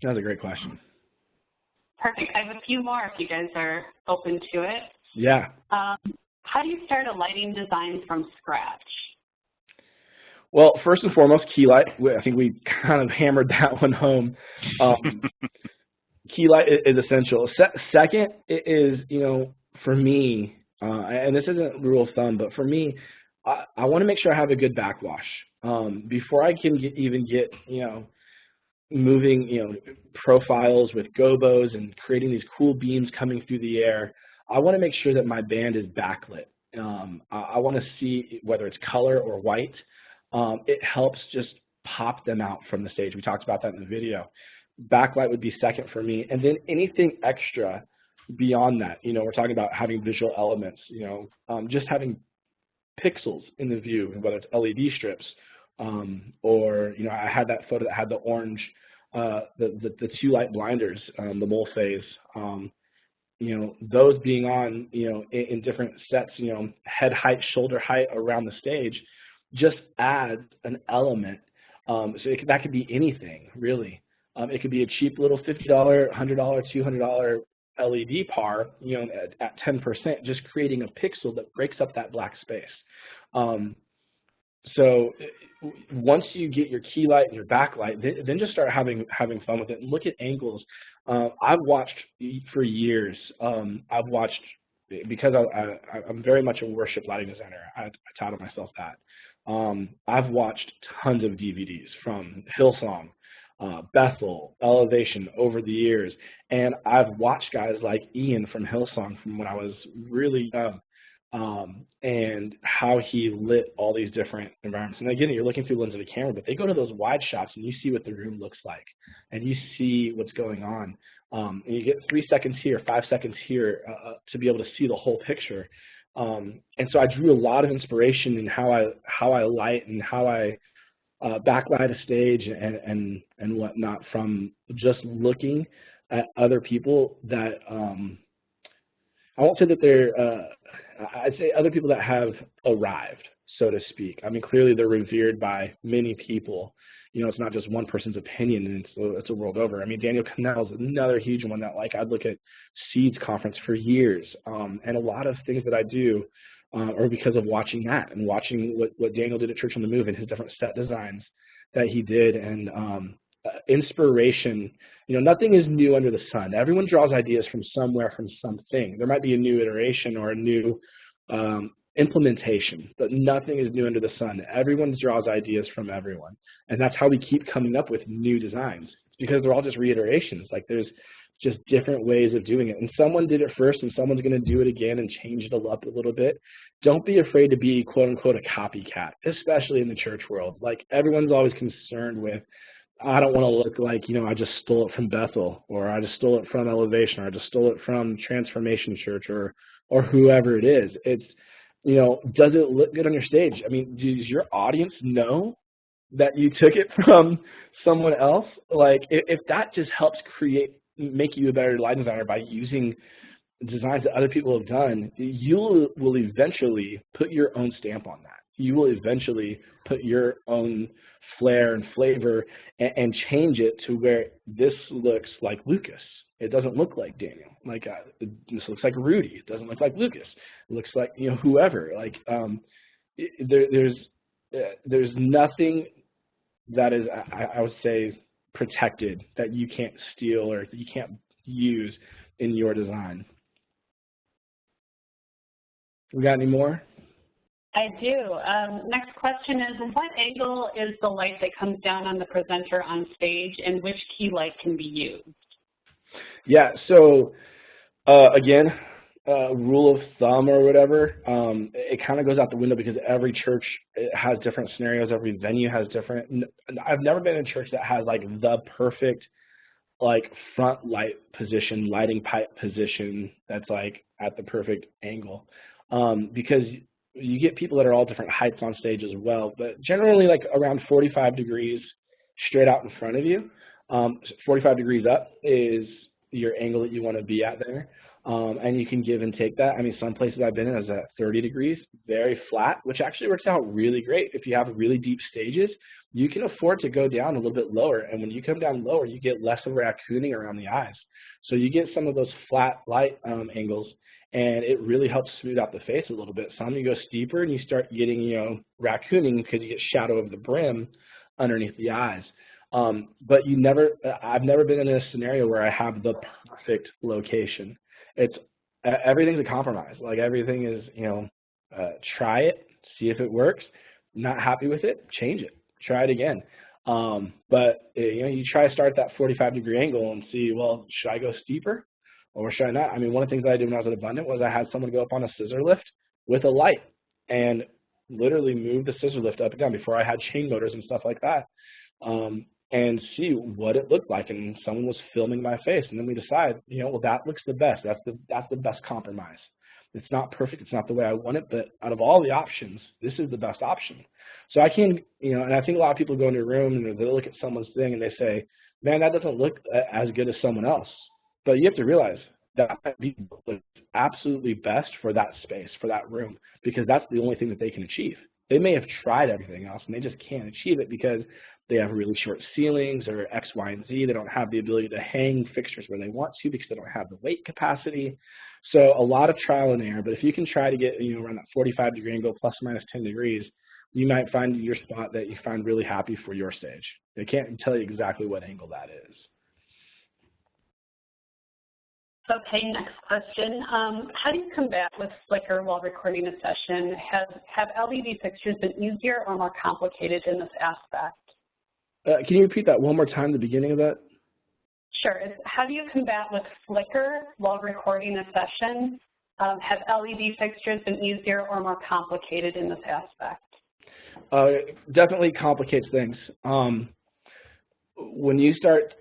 S2: That was a great question.
S1: Perfect. I have a few more if you guys are open to it.
S2: Yeah.
S1: How do you start a lighting design from scratch?
S2: Well, first and foremost, key light. I think we kind of hammered that one home. Key light is essential. Second is, for me, and this isn't rule of thumb, but for me, I want to make sure I have a good backwash. Before I can even get, moving, profiles with gobos and creating these cool beams coming through the air, I want to make sure that my band is backlit. I want to see whether it's color or white. It helps just pop them out from the stage. We talked about that in the video. Backlight would be second for me. And then anything extra beyond that, we're talking about having visual elements, just having pixels in the view, whether it's LED strips, or, I had that photo that had the orange, the two light blinders, the mole phase, those being on, in different sets, head height, shoulder height around the stage, just adds an element. So that could be anything, really. It could be a cheap little $50, $100, $200 LED par, at 10%, just creating a pixel that breaks up that black space. So once you get your key light and your backlight, then just start having fun with it and look at angles. I've watched for years. I've watched, because I'm very much a worship lighting designer. I titled myself that. I've watched tons of DVDs from Hillsong, Bethel, Elevation over the years, and I've watched guys like Ian from Hillsong from when I was really young, and how he lit all these different environments. And again, you're looking through the lens of the camera, but they go to those wide shots and you see what the room looks like, and you see what's going on. And you get 3 seconds here, 5 seconds here to be able to see the whole picture. And so I drew a lot of inspiration in how I light and how I backlight a stage and whatnot from just looking at other people that I won't say that they're I'd say other people that have arrived, so to speak. I mean, clearly they're revered by many people. It's not just one person's opinion, and it's a world over. I mean, Daniel Cannell is another huge one that, I'd look at Seeds Conference for years, and a lot of things that I do are because of watching that and watching what Daniel did at Church on the Move and his different set designs that he did, and inspiration. Nothing is new under the sun. Everyone draws ideas from somewhere, from something. There might be a new iteration or a new implementation, but nothing is new under the sun. Everyone draws ideas from everyone, and that's how we keep coming up with new designs, because they're all just reiterations. There's just different ways of doing it, and someone did it first, and someone's going to do it again and change it up a little bit. Don't be afraid to be quote unquote a copycat, especially in the church world. Everyone's always concerned with, I don't want to look like, I just stole it from Bethel, or I just stole it from Elevation, or I just stole it from Transformation Church, or whoever it is. It's, does it look good on your stage? I mean, does your audience know that you took it from someone else? If that just helps make you a better light designer by using, designs that other people have done, you will eventually put your own stamp on that. You will eventually put your own flair and flavor and change it to where this looks like Lucas. It doesn't look like Daniel. Like this looks like Rudy. It doesn't look like Lucas. It looks like, you know, whoever. Like there's nothing that is, I would say, protected that you can't steal or that you can't use in your design. We got any more?
S1: I do. Next question is, what angle is the light that comes down on the presenter on stage, and which key light can be used?
S2: Yeah, so again, rule of thumb or whatever, it kind of goes out the window because every church has different scenarios, every venue has different. I've never been in a church that has like the perfect like front light position, lighting pipe position that's like at the perfect angle, because you get people that are all different heights on stage as well, but generally like around 45 degrees straight out in front of you. 45 degrees up is your angle that you want to be at there, and you can give and take that. I mean, some places I've been in is at 30 degrees, very flat, which actually works out really great. If you have really deep stages, you can afford to go down a little bit lower, and when you come down lower, you get less of raccooning around the eyes. So you get some of those flat light angles, and it really helps smooth out the face a little bit. Some you go steeper, and you start getting, you know, raccooning because you get shadow of the brim underneath the eyes. But I've never been in a scenario where I have the perfect location. Everything's a compromise. Like everything is, you know, try it, see if it works. Not happy with it, change it, try it again. But you know, you try to start that 45-degree angle and see, well, should I go steeper or should I not? I mean, one of the things that I did when I was at Abundant was I had someone go up on a scissor lift with a light and literally move the scissor lift up and down before I had chain motors and stuff like that. And see what it looked like, and someone was filming my face, and then we decide, you know, well, that looks the best. That's the best compromise. It's not perfect. It's not the way I want it, but out of all the options, this is the best option. So I can, you know, and I think a lot of people go into a room and they look at someone's thing and they say, man, that doesn't look as good as someone else. But you have to realize that might be absolutely best for that space, for that room, because that's the only thing that they can achieve. They may have tried everything else and they just can't achieve it because they have really short ceilings or X, Y, and Z. They don't have the ability to hang fixtures where they want to because they don't have the weight capacity. So a lot of trial and error, but if you can try to get, you know, around that 45-degree angle plus or minus 10 degrees, you might find your spot that you find really happy for your stage. They can't tell you exactly what angle that is.
S1: Okay, next question. How do you combat with flicker while recording a session? Have LED fixtures been easier or more complicated in this aspect?
S2: Can you repeat that one more time, the beginning of that?
S1: Sure. How do you combat with flicker while recording a session? Have LED fixtures been easier or more complicated in this aspect?
S2: Definitely complicates things. When you start,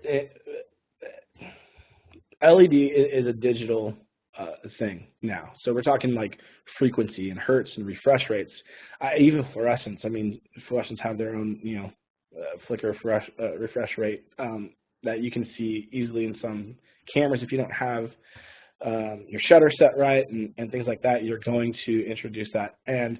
S2: LED is a digital thing now. So we're talking like frequency and hertz and refresh rates. Even fluorescents. I mean, fluorescents have their own, you know, flicker refresh rate that you can see easily in some cameras. If you don't have your shutter set right and things like that, you're going to introduce that. And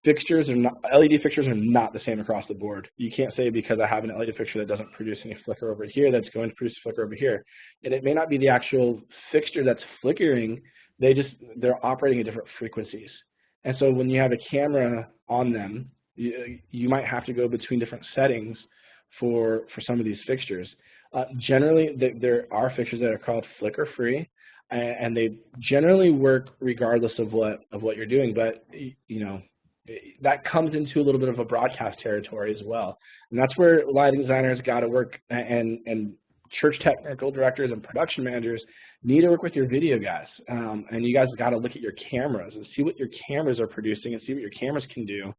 S2: fixtures are not, LED fixtures are not the same across the board. You can't say because I have an LED fixture that doesn't produce any flicker over here, that's going to produce flicker over here. And it may not be the actual fixture that's flickering, they're operating at different frequencies. And so when you have a camera on them, you might have to go between different settings for some of these fixtures. Generally, there are fixtures that are called flicker-free, and they generally work regardless of what you're doing. But you know, that comes into a little bit of a broadcast territory as well, and that's where lighting designers got to work, and church technical directors and production managers need to work with your video guys, and you guys got to look at your cameras and see what your cameras are producing and see what your cameras can do.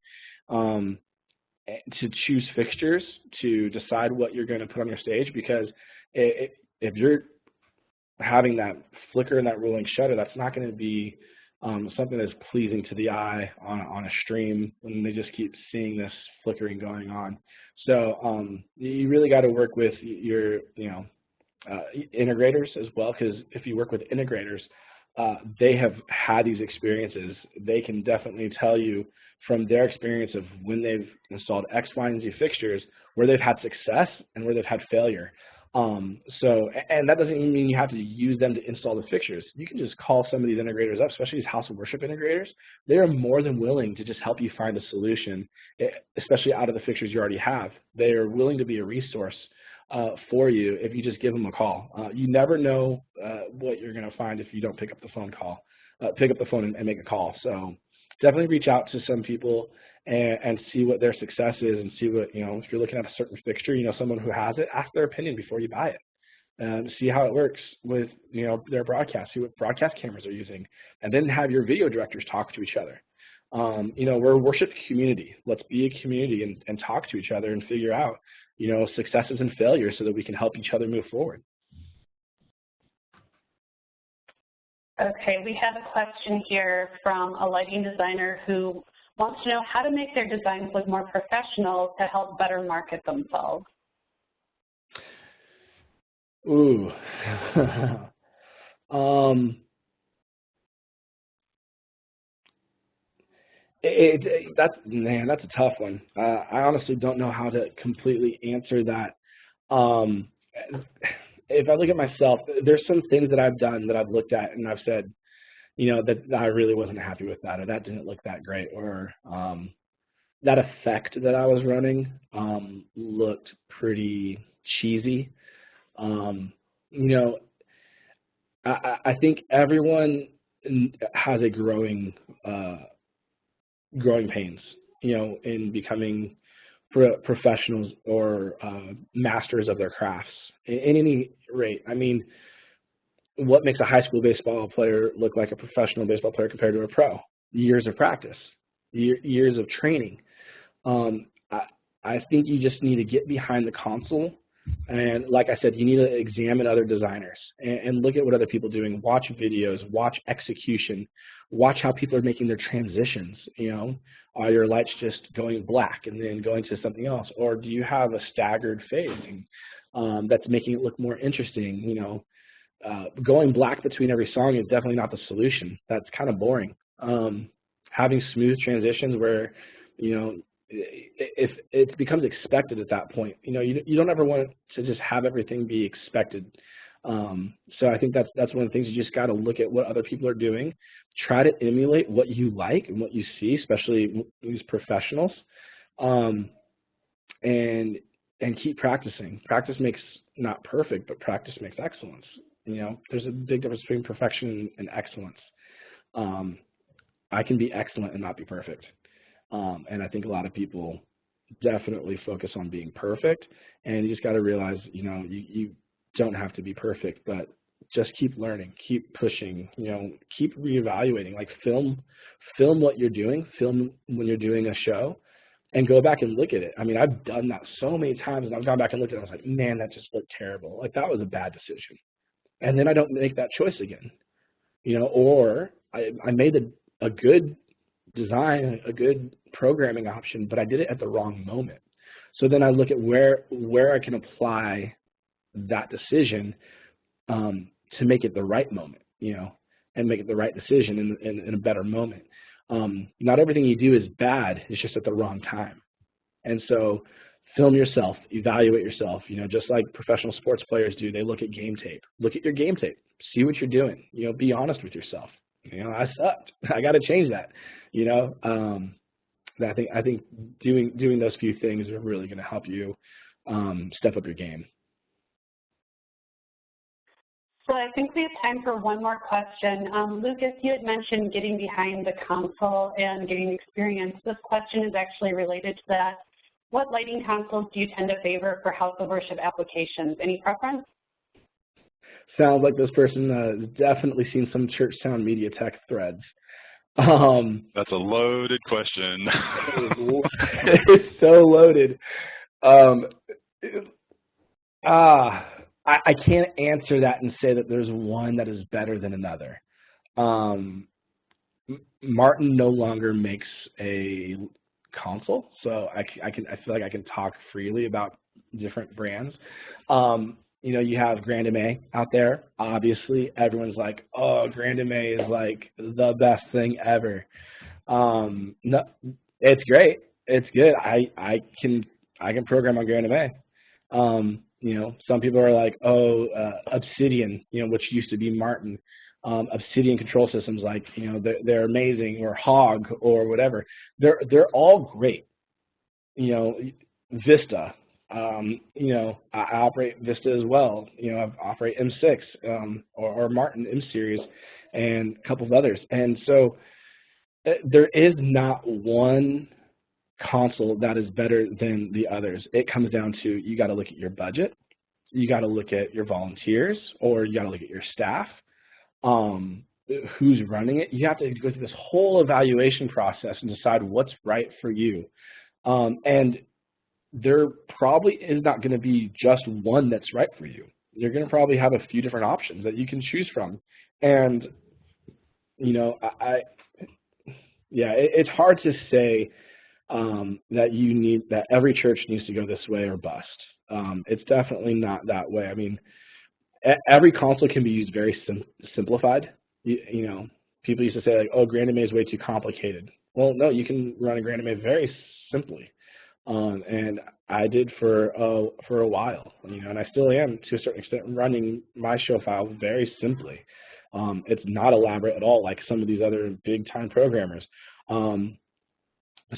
S2: To choose fixtures, to decide what you're going to put on your stage, because if you're having that flicker and that rolling shutter, that's not going to be something that's pleasing to the eye on a stream when they just keep seeing this flickering going on. So you really got to work with your integrators as well, because if you work with integrators, they have had these experiences. They can definitely tell you from their experience of when they've installed X, Y, and Z fixtures, where they've had success and where they've had failure. And that doesn't even mean you have to use them to install the fixtures. You can just call some of these integrators up, especially these house of worship integrators. They are more than willing to just help you find a solution, especially out of the fixtures you already have. They are willing to be a resource for you if you just give them a call. You never know what you're going to find if you don't pick up the phone and make a call. So definitely reach out to some people and see what their success is, and see what, if you're looking at a certain fixture, someone who has it, ask their opinion before you buy it. See how it works with, their broadcast, see what broadcast cameras are using, and then have your video directors talk to each other. We're a worship community. Let's be a community and talk to each other and figure out, successes and failures so that we can help each other move forward.
S1: Okay, we have a question here from a lighting designer who wants to know how to make their designs look more professional to help better market themselves.
S2: Ooh. That's a tough one. I honestly don't know how to completely answer that. If I look at myself, there's some things that I've done that I've looked at and I've said, that I really wasn't happy with that, or that didn't look that great, or that effect that I was running looked pretty cheesy. I think everyone has a growing pains, in becoming professionals or masters of their crafts. At any rate, I mean, what makes a high school baseball player look like a professional baseball player compared to a pro? Years of practice, years of training. I think you just need to get behind the console, and like I said, you need to examine other designers and look at what other people are doing. Watch videos, watch execution, watch how people are making their transitions. Are your lights just going black and then going to something else, or do you have a staggered phasing that's making it look more interesting? Going black between every song is definitely not the solution. That's kind of boring. Having smooth transitions where, if it becomes expected at that point, you don't ever want to just have everything be expected. So I think that's one of the things. You just got to look at what other people are doing, try to emulate what you like and what you see, especially these professionals, and keep practicing. Practice makes not perfect, but practice makes excellence. There's a big difference between perfection and excellence. I can be excellent and not be perfect. And I think a lot of people definitely focus on being perfect, and you just got to realize, you don't have to be perfect, but just keep learning, keep pushing, keep reevaluating, like film what you're doing, film when you're doing a show, and go back and look at it. I mean, I've done that so many times, and I've gone back and looked at it, and I was like, man, that just looked terrible. Like, that was a bad decision. And then I don't make that choice again, or I made a good design, a good programming option, but I did it at the wrong moment. So then I look at where I can apply that decision to make it the right moment, and make it the right decision in a better moment. Not everything you do is bad, it's just at the wrong time. And so film yourself, evaluate yourself, just like professional sports players do. They look at game tape. Look at your game tape. See what you're doing. Be honest with yourself. I sucked. I got to change that. I think doing those few things are really going to help you step up your game.
S1: So I think we have time for one more question. Lucas, you had mentioned getting behind the console and getting experience. This question is actually related to that. What lighting consoles do you tend to favor for house of worship applications? Any preference?
S2: Sounds like this person has definitely seen some Church Sound Media Tech threads.
S3: That's a loaded question.
S2: It's so loaded. I can't answer that and say that there's one that is better than another. Martin no longer makes a console, so I feel like I can talk freely about different brands. you know, you have grandMA out there. Obviously, everyone's like, oh, grandMA is like the best thing ever. No, it's great. It's good. I can program on grandMA. You know, some people are like, oh, Obsidian, you know, which used to be Martin. Obsidian control systems, like, you know, they're amazing, or Hog, or whatever. They're all great. You know, Vista. You know, I operate Vista as well. You know, I operate M6 or Martin M series, and a couple of others. And so there is not one console that is better than the others. It comes down to, you got to look at your budget, you got to look at your volunteers, or you got to look at your staff, who's running it. You have to go through this whole evaluation process and decide what's right for you. And there probably is not going to be just one that's right for you. You're going to probably have a few different options that you can choose from. And, you know, it's hard to say that every church needs to go this way or bust. It's definitely not that way. I mean, every console can be used very simplified. You know, people used to say, like, oh, grandMA is way too complicated. Well, no, you can run a grandMA very simply. And I did for a while, you know, and I still am to a certain extent running my show file very simply. It's not elaborate at all like some of these other big time programmers.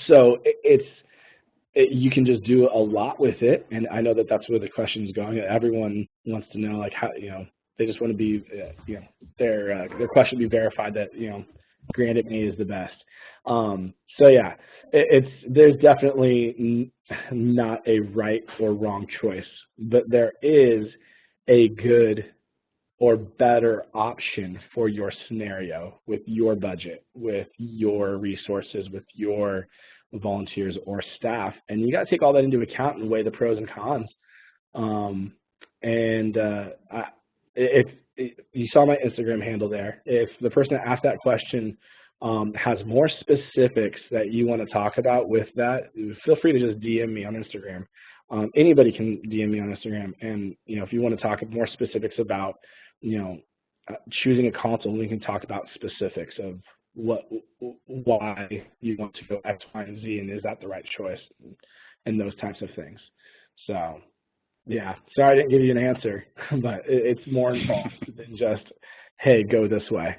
S2: So you can just do a lot with it, and I know that that's where the question is going. Everyone wants to know, like, how, you know, they just want to be, you know, their question be verified that, you know, grandMA is the best. So yeah, there's definitely not a right or wrong choice, but there is a good or better option for your scenario, with your budget, with your resources, with your volunteers or staff, and you got to take all that into account and weigh the pros and cons. If you saw my Instagram handle there, if the person that asked that question has more specifics that you want to talk about with that, feel free to just DM me on Instagram. Anybody can DM me on Instagram, and, you know, if you want to talk more specifics about, you know, choosing a console, we can talk about specifics of why you want to go X, Y, and Z, and is that the right choice, and those types of things. So, yeah, sorry I didn't give you an answer, but it's more involved than just, hey, go this way.